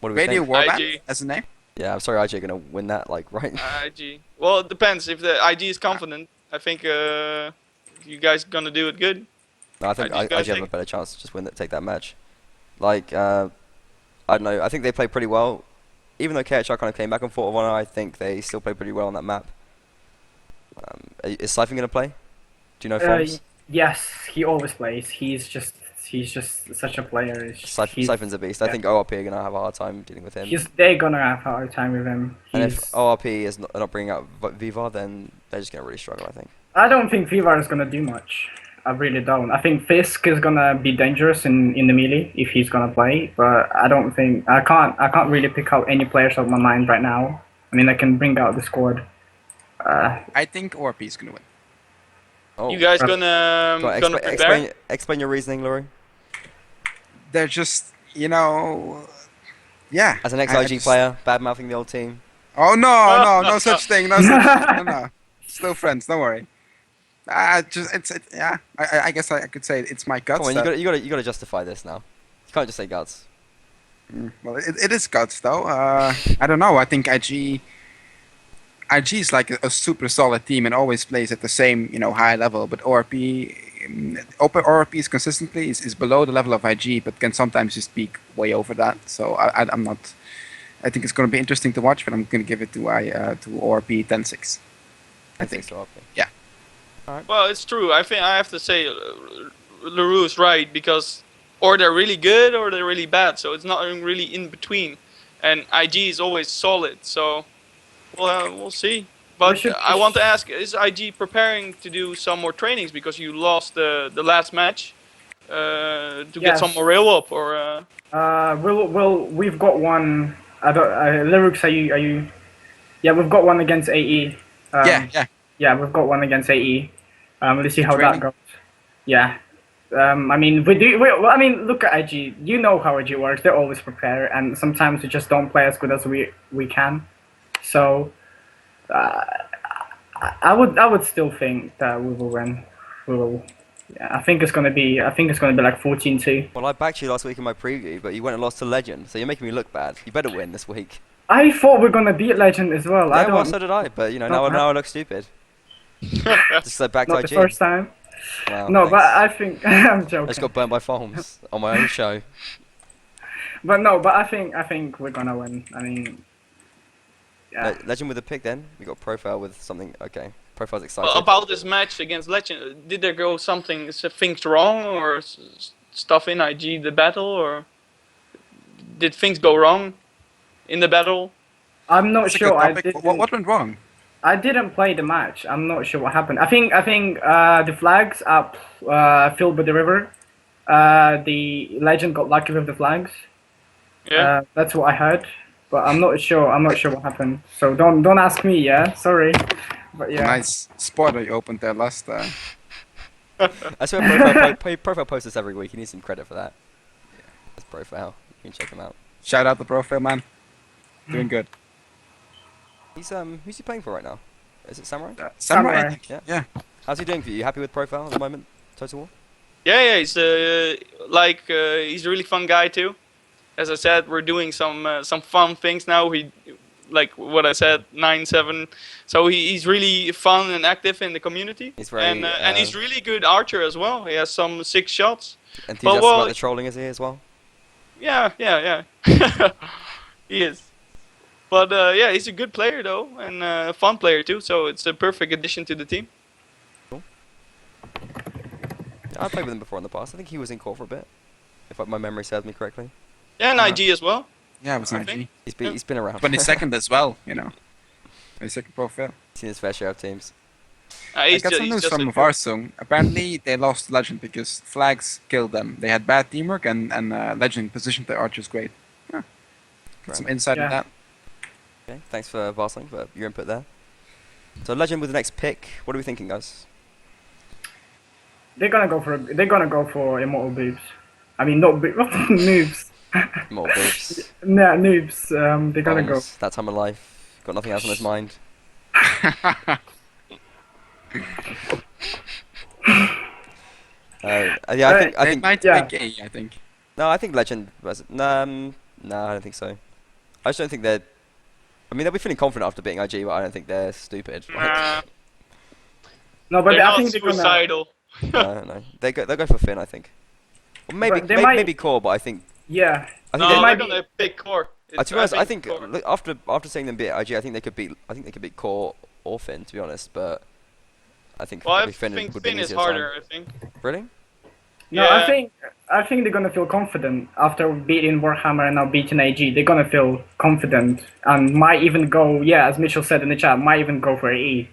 What do we Radio think? Warband IG. as a name. Yeah, I'm sorry, IJ gonna win that. Like right. IG. Well, it depends. If the IG is confident, I think you guys gonna do it good. No, I think How do you guys IJ have a think? better chance to just take that match. Like I don't know. I think they played pretty well. Even though KHR kind of came back and fought with Honor, I think they still played pretty well on that map. Is Siphon gonna play? Do you know Forms? Yes, he always plays. He's just such a player. Siphon's a beast. I think ORP are gonna have a hard time dealing with him. They're gonna have a hard time with him. And if ORP is not bringing out Vivar, then they're just gonna really struggle. I think. I don't think Vivar is gonna do much. I really don't. I think Fisk is gonna be dangerous in the melee if he's gonna play, but I don't think I can't really pick out any players off my mind right now. I mean, I can bring out the squad. I think ORP is gonna win. Oh. You guys Go gonna on, prepare? explain your reasoning, Laurie. They're just, yeah. As an I ex-IG just- player, bad mouthing the old team. Oh no such thing, no. Still friends, don't worry. Yeah. I guess I could say it's my guts. Come on, you gotta justify this now. You can't just say guts. Well, it is guts though. I don't know. I think IG is like a super solid team and always plays at the same high level. But ORP is consistently is below the level of IG, but can sometimes just peak way over that. So I'm not. I think it's going to be interesting to watch, but I'm going to give it to ORP 10-6. I think. so. Yeah. Well, it's true. I think I have to say Leroux's right because or they're really good or they're really bad. So it's not really in between. And IG is always solid. So we'll see. But I want to ask: is IG preparing to do some more trainings because you lost the last match to get some morale up or? We've got one. I don't. Lyrics, are you? Yeah, we've got one against AE. Yeah. Yeah, we've got one against AE. Let's see how Training. that goes. Yeah. I mean, look at IG. You know how IG works. They're always prepared, and sometimes we just don't play as good as we can. So, I would still think that we will win. We will. Yeah, I think it's gonna be like 14-2. Well, I backed you last week in my preview, but you went and lost to Legend, so you're making me look bad. You better win this week. I thought we're gonna beat Legend as well. Yeah, well, so did I, but now I look stupid. Just like back to Not IG. the first time. Wow, No, thanks. but I think I'm joking. I just got burnt by Foams on my own show. But I think we're gonna win. I mean, yeah. Legend with a pick then. We got Profile with something. Okay, Profile's excited. About this match against Legend, did there go things wrong or stuff in IG the battle or did things go wrong in the battle? I'm not That's a sure. good I topic. didn't, What went wrong? I didn't play the match. I'm not sure what happened. I think the flags up filled with the river. The Legend got lucky with the flags. Yeah. That's what I heard. But I'm not sure. I'm not sure what happened. So don't ask me. Yeah, sorry. But yeah. Nice spoiler you opened there last. I swear Profile posts this every week. He needs some credit for that. Yeah, that's Profile. You can check him out. Shout out the profile man. Doing good. Who's he playing for right now? Is it Samurai? Samurai, I Samurai. think. Yeah. Yeah. How's he doing for you? You happy with profile at the moment? Total War? Yeah, he's he's a really fun guy too. As I said, we're doing some fun things now. He, like what I said, 9-7. So he's really fun and active in the community. He's very And he's really good archer as well. He has some 6 shots. enthusiastic well, about the trolling, is he as well? Yeah. He is. But yeah, he's a good player though, and a fun player too. So it's a perfect addition to the team. Yeah, I played with him before in the past. I think he was in core for a bit, if my memory serves me correctly. Yeah, and IG as well. Yeah, it was I 9G. think. He's been around. But his second as well, you know. His second profile. Seen his fair share of teams. I He's got some he's news just from a- Varsung. Apparently, they lost Legend because flags killed them. They had bad teamwork, and Legend positioned their archers great. Got some insight Yeah. in that. Okay, thanks for Varsling for your input there. So Legend with the next pick. What are we thinking, guys? They're gonna go for immortal boobs. I mean, not noobs. More boobs. Nah, noobs. They're gonna go. Bombs, that time of life. Got nothing else on his mind. Yeah, I They think. might yeah. pick A, I think. No, I think Legend was. No, I don't think so. I just don't think they're. I mean, they'll be feeling confident after beating IG, but I don't think they're stupid. Nah, No, but they're I not think they're gonna. suicidal. No. They'll go for Finn, I think. Or maybe But they might- maybe core, but I think. Yeah. I think No, they they're might gonna pick core. to be honest, I think core. look, after seeing them beat IG, I think they could beat core or Finn, to be honest. But I think Well, I probably Finn think would be Finn an is easier harder. time. I think. Really? No, Yeah. I think they're gonna feel confident after beating Warhammer and now beating AG. They're gonna feel confident and might even go. Yeah, as Mitchell said in the chat, might even go for AE.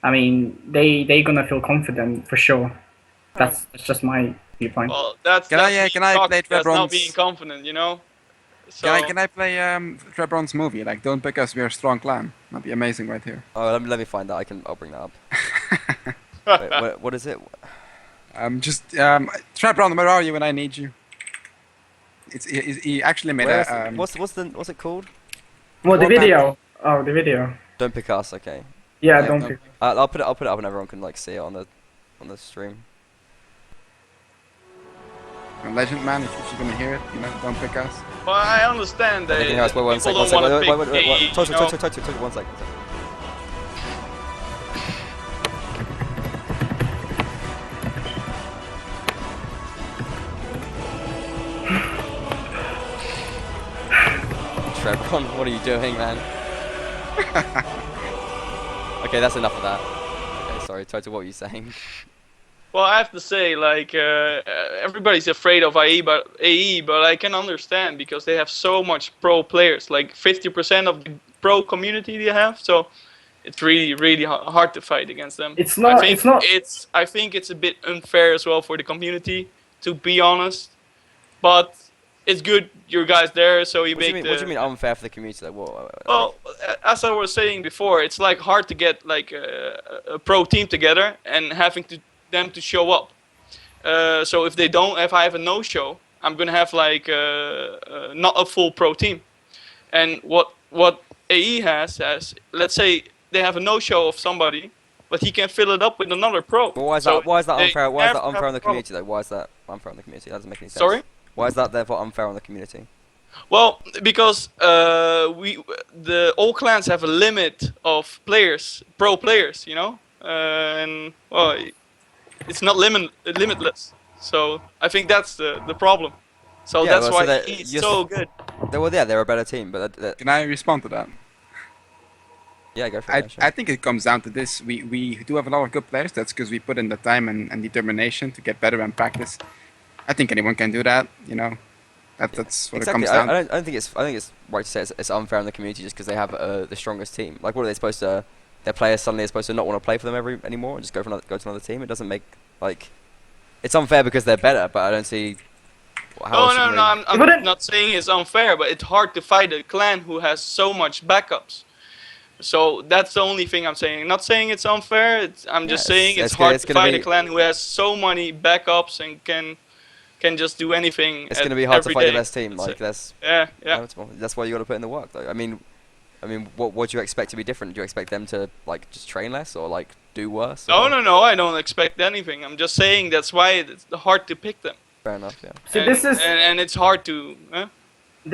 I mean, they're gonna feel confident for sure. That's just my viewpoint. Well, that's Can I, that's can being I cocky, play that's not Trebron's- being confident, you know. So Can I play Trebron's movie? Like, don't pick us, we are a strong clan. That'd be amazing right here. Oh, let me find that. I'll bring that up. Wait, what is it? Trebron, where are you when I need you? He actually made Where a. is it? What's it called? Well, the What video. Oh, the video. Don't pick us. Okay. Yeah, Yeah, don't no. pick. I'll put it up and everyone can like see it on the stream. Legend man, if you're gonna hear it, you know, don't pick us. well, I understand that Anything else? Wait, one people sec. don't want to Wait, pick AE, Total, you know. total, 1 sec. Trebron, what are you doing, man? Okay, that's enough of that. Okay, sorry, Total, what were you saying? Well, I have to say, like, everybody's afraid of AE, but I can understand because they have so much pro players, like 50% of the pro community they have. So it's really hard to fight against them. It's not- I think it's not- I think it's a bit unfair as well for the community, to be honest. But it's good your guys there, so you What do make you mean unfair for the community? Like, what? Well, as I was saying before, it's like hard to get like a pro team together and having them to show up. So if I have a no-show, I'm gonna have like not a full pro team. And what AE has, let's say they have a no-show of somebody, but he can fill it up with another pro. Well, why is So that they unfair? Why is have that to have unfair on a the problem. community? Though? Why is that unfair on the community? That doesn't make any sense. Sorry? Why is that therefore unfair on the community? Well, because all clans have a limit of players, pro players, you know, and well, it's not limitless. So I think that's the problem. So Yeah, that's well, so why that- he's yes. so good. They're a better team, but Can I respond to that? yeah, go for it. I think it comes down to this. We do have a lot of good players. That's because we put in the time and determination to get better and practice. I think anyone can do that, you know. That's what Exactly. it comes down I don't think it's right to say it's unfair on the community just because they have the strongest team. Like, what are they supposed to? Their players suddenly are supposed to not want to play for them anymore and just go to another team. It doesn't make like it's unfair because they're better, but I don't see how. No, I'm But then- not saying it's unfair, but it's hard to fight a clan who has so much backups. So that's the only thing I'm saying. Not saying it's unfair. I'm just Yeah, saying it's it's hard it's to gonna fight be- a clan who has so many backups and can can just do anything. It's going to be hard to every fight the day. best team. Like that's Yeah. inevitable. That's why you got to put in the work, though. I mean, what do you expect to be different? Do you expect them to like just train less or like do worse? No, or- no, I don't expect anything. I'm just saying that's why it's hard to pick them. Fair enough. Yeah. So And it's hard to.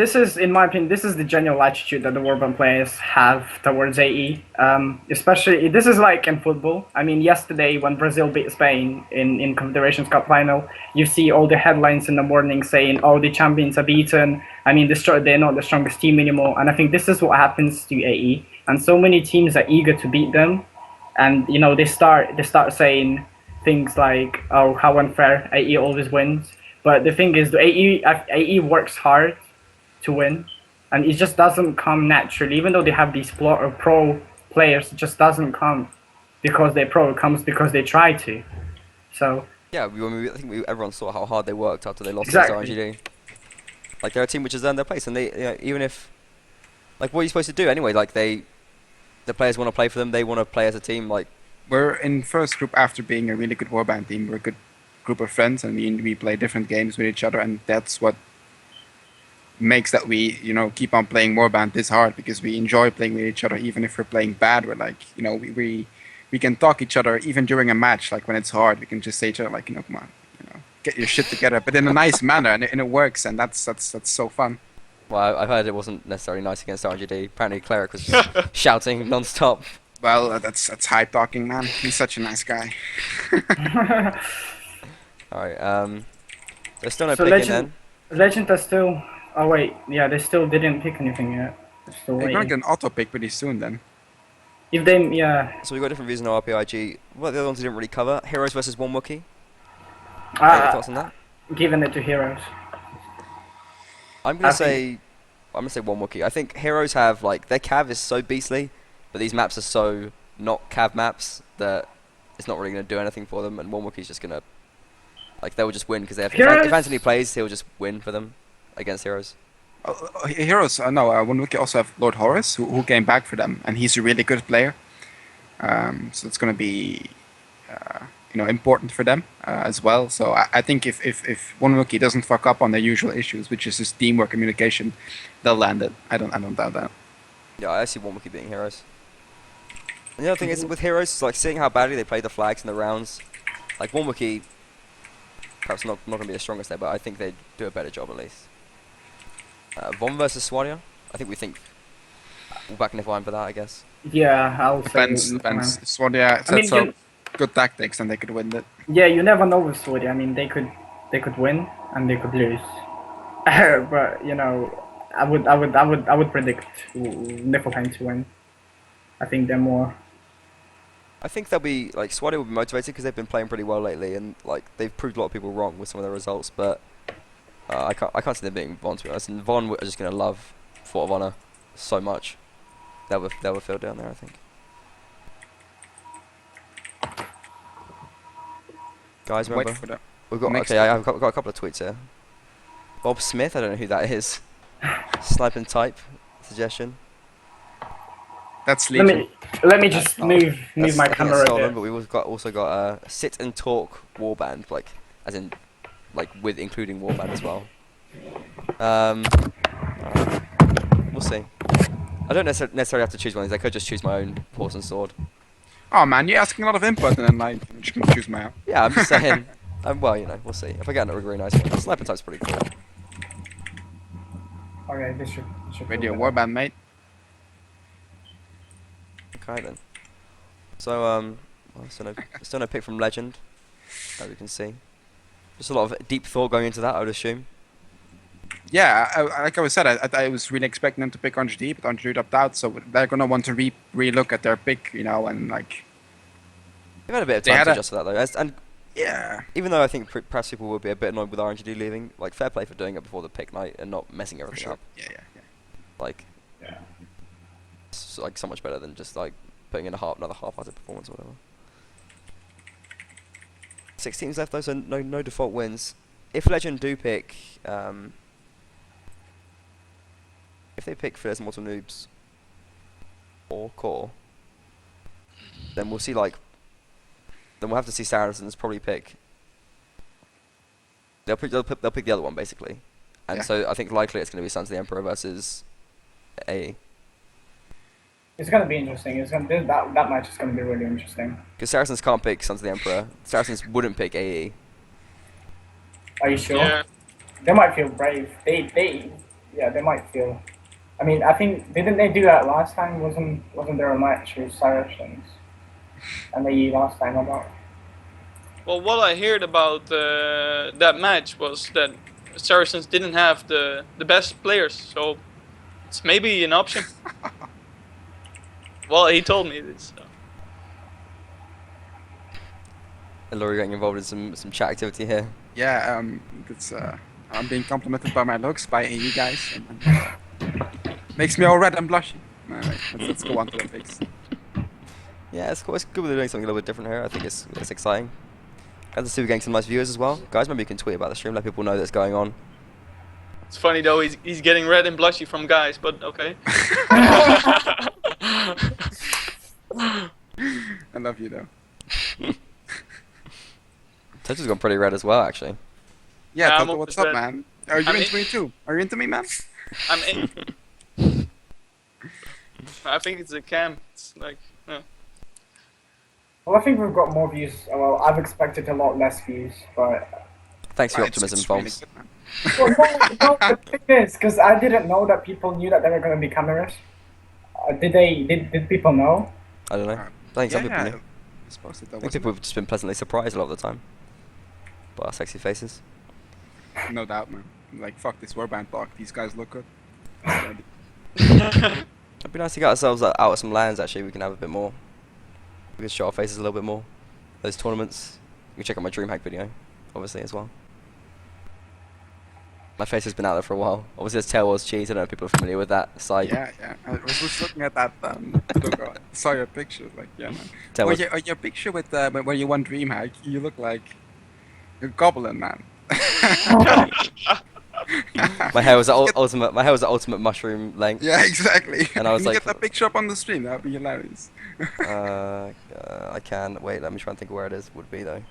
this is, in my opinion, this is the general attitude that the Warband players have towards AE. Especially, this is like in football. I mean, yesterday when Brazil beat Spain in Confederations Cup final, you see all the headlines in the morning saying, "Oh, the champions are beaten. I mean, they're not the strongest team anymore." And I think this is what happens to AE. And so many teams are eager to beat them, and they start saying things like, "Oh, how unfair! AE always wins." But the thing is, the AE works hard to win, and it just doesn't come naturally. Even though they have these pro players, it just doesn't come because they're pro. It comes because they try to. So Yeah, I think everyone saw how hard they worked after they lost Exactly. against RNGD. Like they're a team which has earned their place, and they even if like what are you supposed to do anyway? Like the players want to play for them. They want to play as a team. Like We're in first group after being a really good warband team. We're a good group of friends, and we play different games with each other, and that's what makes that we keep on playing warband this hard, because we enjoy playing with each other. Even if we're playing bad, we're like we can talk each other even during a match. Like when it's hard, we can just say to each other like, come on, get your shit together, but in a nice manner, and it works, and that's so fun. well, I've heard it wasn't necessarily nice against RNGD. Apparently, Cleric was just shouting non-stop. Well, that's hype talking, man. He's such a nice guy. All right. There's still no So picking then. Legend are still. Oh wait, yeah, they still didn't pick anything yet. They're still They're gonna waiting. get an auto pick pretty soon then. If they, yeah, So we got different views on RPIG. What the other ones we didn't really cover? Heroes versus one Wookiee. Any thoughts on that? giving it to Heroes. I'm gonna say one Wookiee. I think Heroes have like their cav is so beastly, but these maps are so not cav maps that it's not really gonna do anything for them. And one Wookiee's just gonna they'll just win because they have. If Anthony plays, he'll just win for them against Heroes. Heroes, one Wiki also have Lord Horus, who came back for them, and he's a really good player. So it's going to be, important for them as well. So I think if one Wiki doesn't fuck up on their usual issues, which is just teamwork, communication, they'll land it. I don't doubt that. Yeah, I see one Wookiee beating Heroes. And the other thing is with Heroes, it's like seeing how badly they play the flags in the rounds. Like one Wookiee, perhaps not going to be the strongest there, but I think they do a better job at least. Von versus Swadia. I think we'll back Niflheim for that, I guess. Yeah, I'll Depends. say. Swadia I mean, sets up good tactics, and they could win it. Yeah, you never know with Sword. I mean, they could win and they could lose. But I would predict Niflheim to win. I think they're more. I think they'll be like Swadia will be motivated because they've been playing pretty well lately, and like they've proved a lot of people wrong with some of their results. But I can't see them beating Von, to be honest. And Von are just gonna love Fort of Honor so much. They'll have filled down there, I think. Guys, remember? Wait for that. We've got next I've got a couple of tweets here. Bob Smith, I don't know who that is. Snipe and type suggestion. That's Legion. Let me just move That's- my I think camera that's a stolen, bit. but we've also got sit and talk warband, as in with including warband as well. Alright. We'll see. I don't necessarily have to choose one of these. I could just choose my own Horse and Sword. Oh man, you're asking a lot of input, and then I'm just gonna choose my own. Yeah, I'm just saying. Well, we'll see. If I get a really nice one, Sniper type's pretty cool. Okay, this should. Radio feel better. warband, mate. Okay then. So still no pick from Legend, as we can see. Just a lot of deep thought going into that, I would assume. Yeah, like I said, I was really expecting them to pick RNGD, but RNGD dropped out, so they're gonna want to re-look at their pick, and like. They've had a bit of They time had to a- adjust to that though, and Yeah. even though I think perhaps people will be a bit annoyed with RNGD leaving, like fair play for doing it before the pick night and not messing For everything sure. up. Yeah. Like, Yeah. it's like so much better than just like putting in another half-hearted performance or whatever. 6 teams left though, so no default wins. If Legend do pick, if they pick Fearless Mortal Noobs or Core, then we'll see then we'll have to see Saracens probably pick They'll pick the other one basically, and Yeah. so I think likely it's going to be Sons of the Emperor versus AE. It's gonna be interesting. That match is gonna be really interesting. Because Saracens can't pick Sons of the Emperor. Saracens wouldn't pick AE. Are you sure? Yeah. They might feel brave. They might feel. I mean, I think didn't they do that last time? Wasn't there a match with Saracens and the last time about? Well, what I heard about that match was that Saracens didn't have the best players, so it's maybe an option. Well, he told me this. So. And Laurie getting involved in some chat activity here. Yeah, it's I'm being complimented by my looks by AE guys. Makes me all red and blushy. Alright, let's go on to the picks. Yeah, it's cool. It's good we're doing something a little bit different here. I think it's exciting. Glad to see we're getting some nice viewers as well. Guys, maybe you can tweet about the stream, let people know that's going on. It's funny though. He's getting red and blushy from guys, but okay. I love you though. Toto's gone pretty red as well, actually. Yeah, Yeah, I'm Toto, what's always up, red. man? Are you I'm into in- me too? Are you into me, man? I'm in. I think it's a cam. It's like. Well, I think we've got more views. Well, I've expected a lot less views, but Thanks for your It's- optimism, it's really Foms. good, man. well, no, the thing is, because I didn't know that people knew that there were going to be cameras. Did people know? I don't know. I think some people knew. I suppose it I think wasn't people have just been pleasantly surprised a lot of the time by our sexy faces. it? No doubt, man. Like, fuck this warband talk. These guys look good. It'd be nice to get ourselves out of some lands, actually. We can have a bit more. We can show our faces a little bit more. Those tournaments. You can check out my DreamHack video, obviously, as well. My face has been out there for a while. Obviously, there's Tail Wars Cheese. I don't know if people are familiar with that site. Yeah. I was just looking at that logo. I saw your picture. Like, yeah, man. Tail Or Wars. your picture with where you won DreamHack, you look like a goblin, man. My hair was at ultimate. My hair was at ultimate mushroom length. Yeah, exactly. And I was Can you like- get that picture up on the stream? That would be hilarious. I can. Wait, let me try and think where it is. Would be though.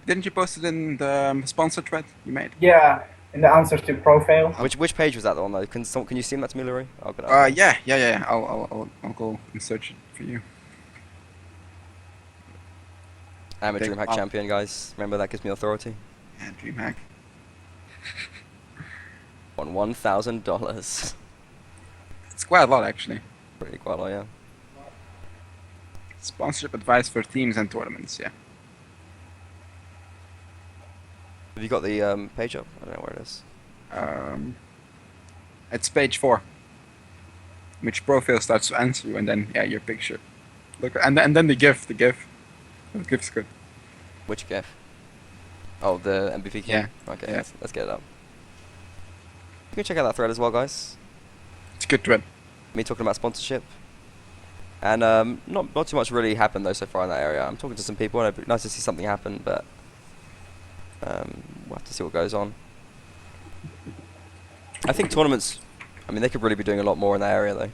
Didn't you post it in the sponsor thread you made? Yeah, in the answers to profile. Which page was that on though? Can you stream that to me, Leroy? I'll get it. Yeah. I'll go and search it for you. I'm a Big DreamHack pop. champion, guys. Remember that gives me authority. Yeah, DreamHack. On $1,000. It's quite a lot, actually. Pretty quite a lot, yeah. Sponsorship advice for teams and tournaments. Yeah. Have you got the page up? I don't know where it is. It's page 4. Which profile starts to answer you, and then your picture. Look, and then the GIF. The GIF's good. Which GIF? Oh, the MVP key? Yeah. Okay, Yeah. let's get it up. You can check out that thread as well, guys. It's a good thread. Me talking about sponsorship. And not too much really happened though so far in that area. I'm talking to some people and it'd be nice to see something happen, but we'll have to see what goes on. I think tournaments, I mean, they could really be doing a lot more in that area though.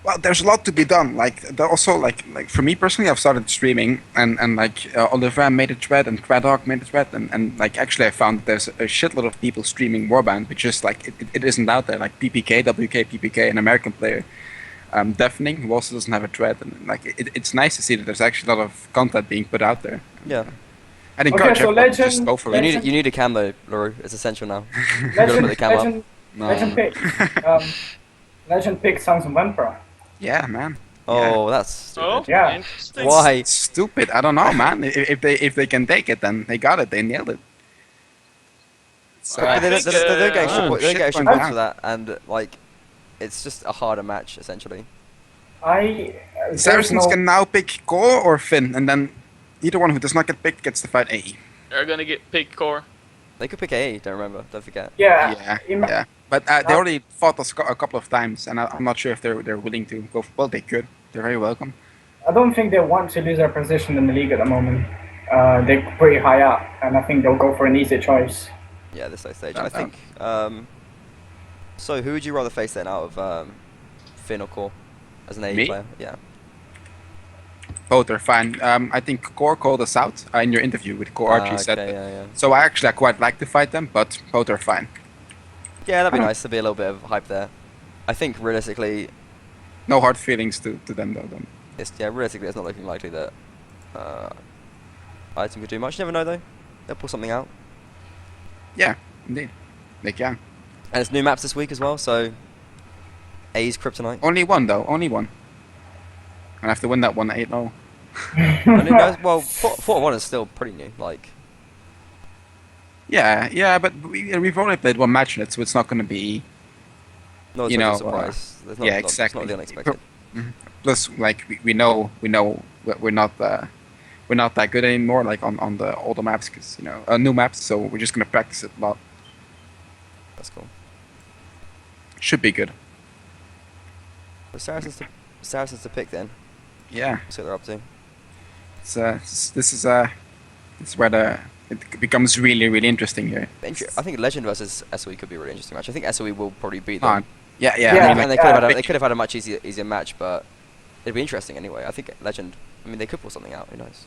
Well, there's a lot to be done. Like, also, like for me personally, I've started streaming, and like Oliver made a thread, and Quadog made a thread, and like actually I found that there's a shitload of people streaming Warband, which just like it isn't out there. Like PPK, WK, PPK, an American player, Deafening, who also doesn't have a thread, and like it's nice to see that there's actually a lot of content being put out there. Yeah. I'd encourage so everyone to just Legend- go for You it. need a cam though, Lauru. It's essential now. You gotta put the cam up. Legend pick. Legend pick Sons of Emperor. Yeah, man. Oh, that's stupid. Oh, Yeah. interesting. Why? It's stupid. I don't know, man. If they can take it, then they got it. They nailed it. So, I But they don't think, get extra, oh, they don't get extra shit points went for that, and like, it's just a harder match essentially. There's Saracens no- can now pick Core or Finn, and then either one who does not get picked gets to fight AE. They're gonna get pick core. They could pick A. Don't forget. Yeah. Yeah. But they already fought us a couple of times, and I'm not sure if they're willing to go. Well, they could. They're very welcome. I don't think they want to lose their position in the league at the moment. They're pretty high up, and I think they'll go for an easy choice. Yeah, this late stage. That- I think. So who would you rather face then out of Finn or Core as an AE Me? player? Yeah. Both are fine. I think Core called us out in your interview with Core Archie. Said Okay, that. yeah. So I quite like to fight them, but both are fine. Yeah, that'd be nice. There'd be a little bit of hype there. I think realistically, No hard feelings to them though. realistically, it's not looking likely that Item could do much. You never know though. They'll pull something out. Yeah, indeed, they can. And it's new maps this week as well, so A's Kryptonite. Only one though. Only one. I have to win that one 8-0. And who knows? Well, 4-1 is still pretty new. Like, Yeah, but we've only played one match in it, so it's not going to be. no You know, surprise. There's not, yeah, not- exactly. It's not the unexpected. Plus, like we know we're not that good anymore, like on the older maps, because new maps. So we're just gonna practice it a lot. That's cool. Should be good. But Saracens to pick then. Yeah, See what they're up to. this is where it becomes really interesting here. I think Legend versus SOE could be a really interesting match. I think SOE will probably beat Ah, them. yeah. Yeah. I mean, And like, they could have had a much easier match, but it'd be interesting anyway. I think Legend. I mean, they could pull something out. Who knows?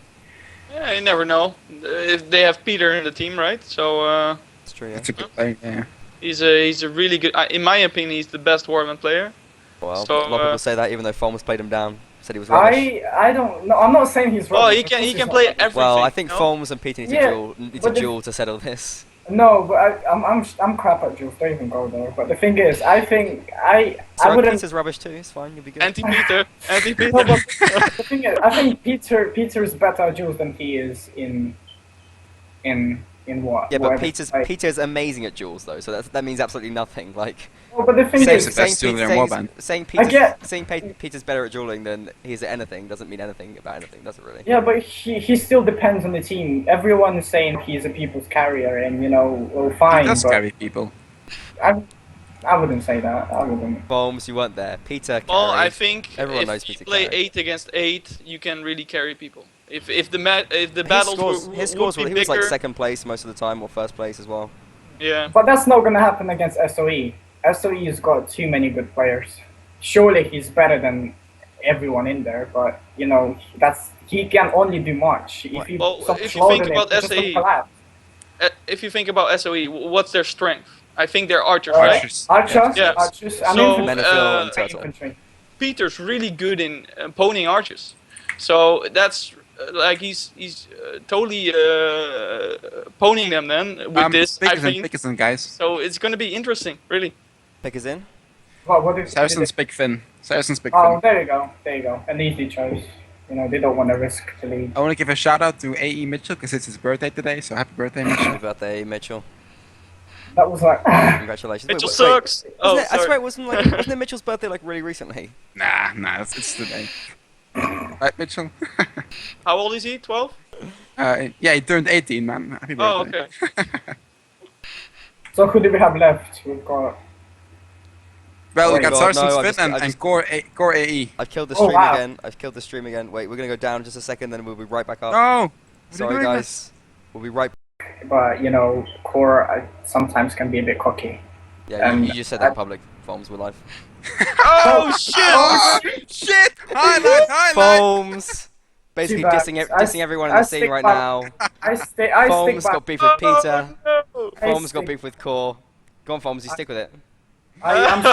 Yeah, you never know. If they have Peter in the team, right? So It's true. Yeah. it's a good play. Yeah. he's a really good. In my opinion, he's the best Warman player. Well, So, a lot of people say that, even though Folms played him down, said he was rubbish. I don't know. I'm not saying he's wrong. Oh, he can play everything. Well, I think no? Folms and Peter need Yeah, to but the- duel to settle this. No, but I'm crap at duels. Don't even go there. But the thing is, I think I So wouldn't. Peter's rubbish too. It's fine. You'll be good. Anti-Peter. Anti-Peter. No, but the thing is, I think Peter is better at duels than he is in what? Yeah, but whatever. Peter's amazing at duels though, so that means absolutely nothing. Like Oh, but the thing Same is, the best dueler in Warband. saying get- Peter's better at dueling than he's at anything doesn't mean anything about anything, does it really? yeah, but he still depends on the team. Everyone is saying he's a people's carrier, and well, fine. He does But carry people. I wouldn't say that. I wouldn't. Folms, you weren't there. Peter Well, I carried. think Everyone if knows you Peter play carried. 8 against 8, you can really carry people. If the battles His scores would were be he was like bigger, second place most of the time or first place as well. Yeah. But that's not gonna happen against SOE. SOE's got too many good players. Surely he's better than everyone in there, but he can only do much. If you Well, stop if you think loading about it, it's just SAE, gonna collapse. If you think about SOE, what's their strength? I think they're archers, right? Archers. Archers, Yeah. archers, and So, infantry. Menafil and Turtle. infantry. Peter's really good in poning archers, so that's like he's totally poning them then with this. I think Pickerson, guys. so. It's gonna be interesting, really. Pick us in. What is Saracens pick Finn. Saracens pick Oh, Finn. there you go. An easy choice. They don't want to risk the lead. I want to give a shout out to AE Mitchell because it's his birthday today. So happy birthday, Mitchell. Happy birthday, Mitchell. That was like, Congratulations. Mitchell wait, sucks. Oh, I sorry. swear, wasn't it Mitchell's birthday like really recently? Nah, it's today. Right, Mitchell? How old is he? 12? Yeah, he turned 18, man. Happy Oh, birthday. okay. so who do we have left? We've got. Well, Oh we my got God, Saracens no, I Finn just- and, I and just- Core AE. I've killed the Oh, stream wow. again. I've killed the stream again. Wait, we're gonna go down just a second, then we'll be right back up. No! What are you Sorry, doing, guys. We'll be right. But Core sometimes can be a bit cocky. Yeah, you just said that in public. Foams, we're live. Oh shit! Oh, shit! Highlight! Foams! Basically Too bad. dissing everyone in I the scene stick right by- now. I stick by. Foams got beef with Peter. Oh, Foams got stick- beef with Core. Go on, Foams, you stick with it. I'm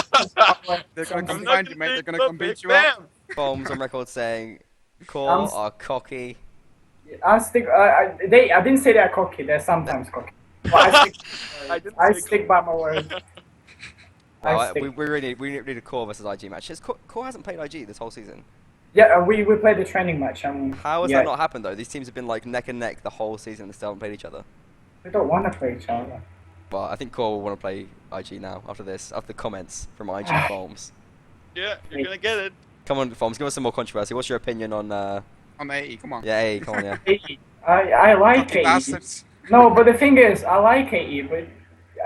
They're gonna come I'm find not you, mate. They're gonna do come beat it, you up. bam. Foams on record saying Core I'm- are cocky. I stick. I didn't say they're cocky. They're sometimes cocky. But I stick. I didn't I say stick by my word. Well, stick. we need a Core versus IG match. Core hasn't played IG this whole season. Yeah, we played the training match. And How has yeah, that not happened though? These teams have been like neck and neck the whole season and still haven't played each other. We don't want to play each other. But I think Core will want to play IG now after this, after the comments from IG Foams. Yeah, you're gonna get it. Come on, Foams, give us some more controversy. What's your opinion on? On AE, come on. Yeah, hey, come on, yeah. I like Cocky AE. bastards. No, but the thing is, I like AE, but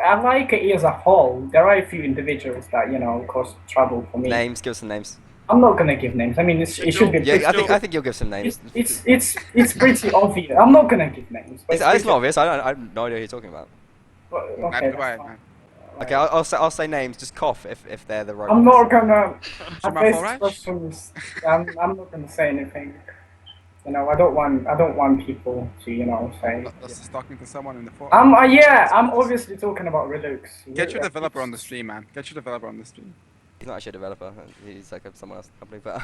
I like AE as a whole. There are a few individuals that cause trouble for me. Names, give us some names. I'm not gonna give names. I mean, it should be. Yeah, pretty- I think you'll give some names. it's pretty obvious. I'm not gonna give names. But It's pretty- not obvious. I have no idea who you're talking about. but- Neither okay, do I, that's fine. man. Okay, I'll say names. Just cough if they're the right. I'm ones. not gonna. Jamal face Forage? questions. I'm not gonna say anything. You know, I don't want people to, you know, say. That's just talking to someone in the forum. Yeah, I'm obviously talking about Redux. Get your developer on the stream, man. Get your developer on the stream. He's not actually a developer. He's like someone else's company. But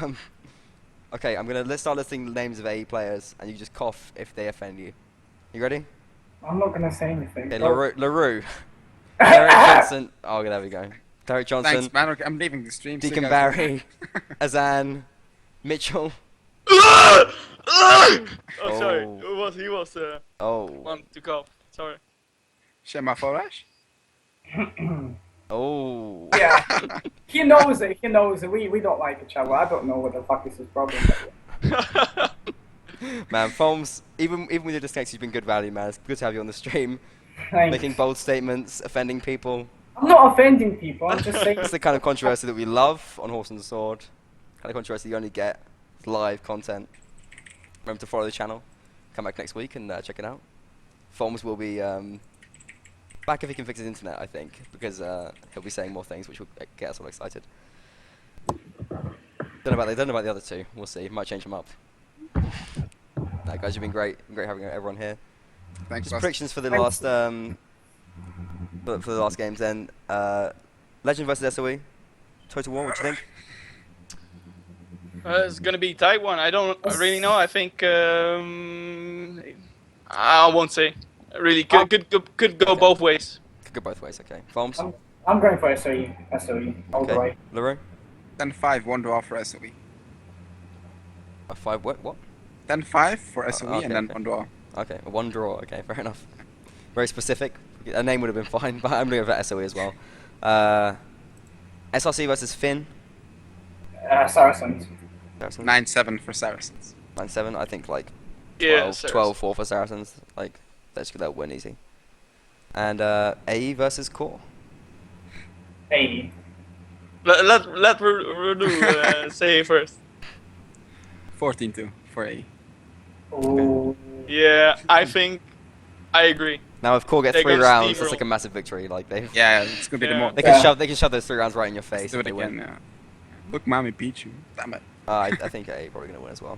okay, let's start listing names of AE players, and you just cough if they offend you. You ready? I'm not gonna say anything. Okay, LaRue. Derek Johnson. Oh, there we go. Derek Johnson. Thanks, man. Okay, I'm leaving the stream. Deacon Barry. Azan. Mitchell. Oh, sorry. He was one to cough. Sorry. Shema Forash? Oh. Yeah. He knows it. He knows it. We don't like each other. I don't know what the fuck is his problem. Man, Foams, even with your disconnects, you've been good value, man. It's good to have you on the stream. Thanks. Making bold statements, offending people. I'm not offending people. I'm just saying. It's the kind of controversy that we love on Horse and Sword. Kind of controversy you only get with live content. Remember to follow the channel. Come back next week and check it out. Foams will be back if he can fix his internet, I think, because he'll be saying more things which will get us all excited. Don't know about the other two. We'll see. Might change them up. No, guys, you've been great. Great having everyone here. Thanks, Just boss. predictions for the last for the last games then. Legend versus SOE. Total War. What do you think? It's gonna be tight one. I don't really know. I think I won't say. Really could go both ways. Could go both ways. Okay. Farms. I'm going for SOE. SOE all the way. LaRue. 10-5, 1 draw for SOE. A 5 what? 10-5 for SOE okay, and then okay. 1 draw. Okay, 1 draw. Okay, fair enough. Very specific. A name would have been fine, but I'm going for SOE as well. SRC versus Finn. Saracens. 9-7 for Saracens. 9-7. I think like 12, Yeah, 12-4 for Saracens. Like they'll win easy. And AE versus Core. AE. Let Rudu say first. 14-2 for AE. Ooh. Yeah, I think I agree. Now if Core gets They're 3 gonna rounds, that's steamroll. like a massive victory. Like they Yeah, it's gonna be the Yeah. more. they Yeah. can shove those 3 rounds right in your face. Let's do if it they again. win. Yeah. Look, Mommy Pichu. Damn it. I think AE probably going to win as well.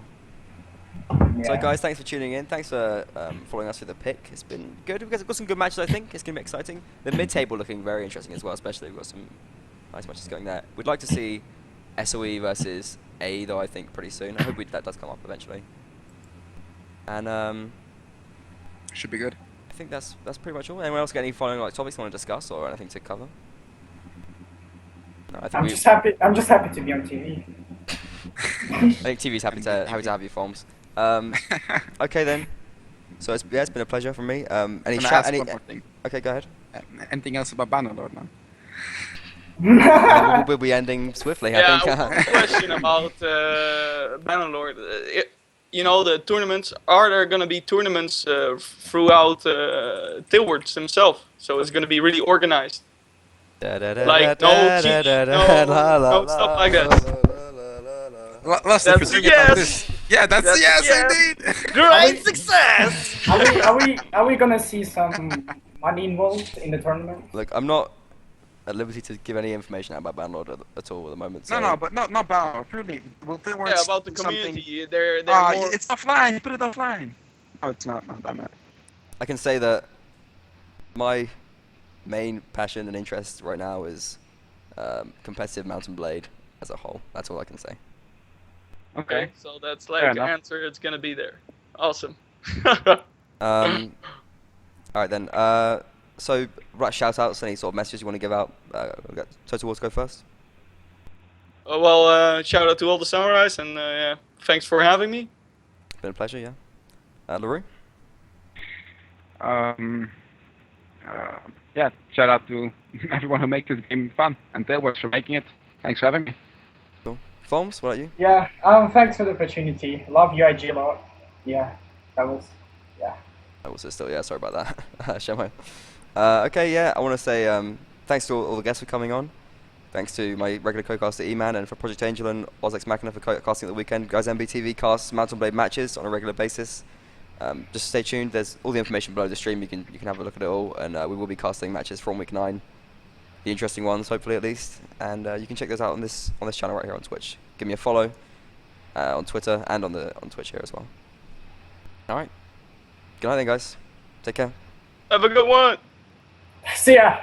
Yeah. So guys, thanks for tuning in. Thanks for following us through the pick. It's been good. We've got some good matches, I think. It's going to be exciting. The mid-table looking very interesting as well, especially we've got some nice matches going there. We'd like to see SOE versus AE, though, I think, pretty soon. I hope that does come up eventually. And Should be good. I think that's pretty much all. Anyone else got any following topics they want to discuss or anything to cover? No, I think I'm just happy to be on TV. I think TV's happy to have you, Forms. Okay then. So it's been a pleasure for me. Any Can I shout? ask one more thing? Okay, go ahead. Anything else about Bannerlord, man? We'll be ending swiftly, I Yeah, think. one question about Bannerlord. You know, the tournaments, are there going to be tournaments throughout Tilwards himself? So it's going to be really organized. Like, no cheat, no stuff like that. Last That's a yes. Yeah, that's a yes, indeed. Great success! Are we gonna see some money involved in the tournament? Look, I'm not at liberty to give any information out about Banlord at all at the moment. So. No, but not Bannerlord. Purely, well, there was Yeah, about the something- community. They're Ah, more... it's offline. Put it offline. No, it's not. No, damn it. I can say that my main passion and interest right now is competitive mount&blade as a whole. That's all I can say. Okay, so that's Fair like the enough. answer. It's gonna be there. Awesome. All right then. So, right, shout outs, any sort of messages you want to give out? We've got Total War to go first. Well, shout out to all the samurais and yeah, thanks for having me. It's been a pleasure, yeah. LaRue? Yeah, shout out to everyone who makes this game fun, and Tailworks for making it. Thanks for having me. Cool. Foams, what about you? Yeah. Thanks for the opportunity. Love UIG a lot. Yeah. That was. Yeah. I was still, yeah, sorry about that. Shemo. Okay, yeah, I want to say thanks to all the guests for coming on. Thanks to my regular co-caster E-Man and for Project Angel and Ozex Machina for casting at the weekend. Guys, MBTV casts Mount&Blade matches on a regular basis. Just stay tuned. There's all the information below the stream. You can have a look at it all, and we will be casting matches from week 9, the interesting ones, hopefully at least. And you can check those out on this channel right here on Twitch. Give me a follow on Twitter and on Twitch here as well. All right. Good night then, guys. Take care. Have a good one. See ya.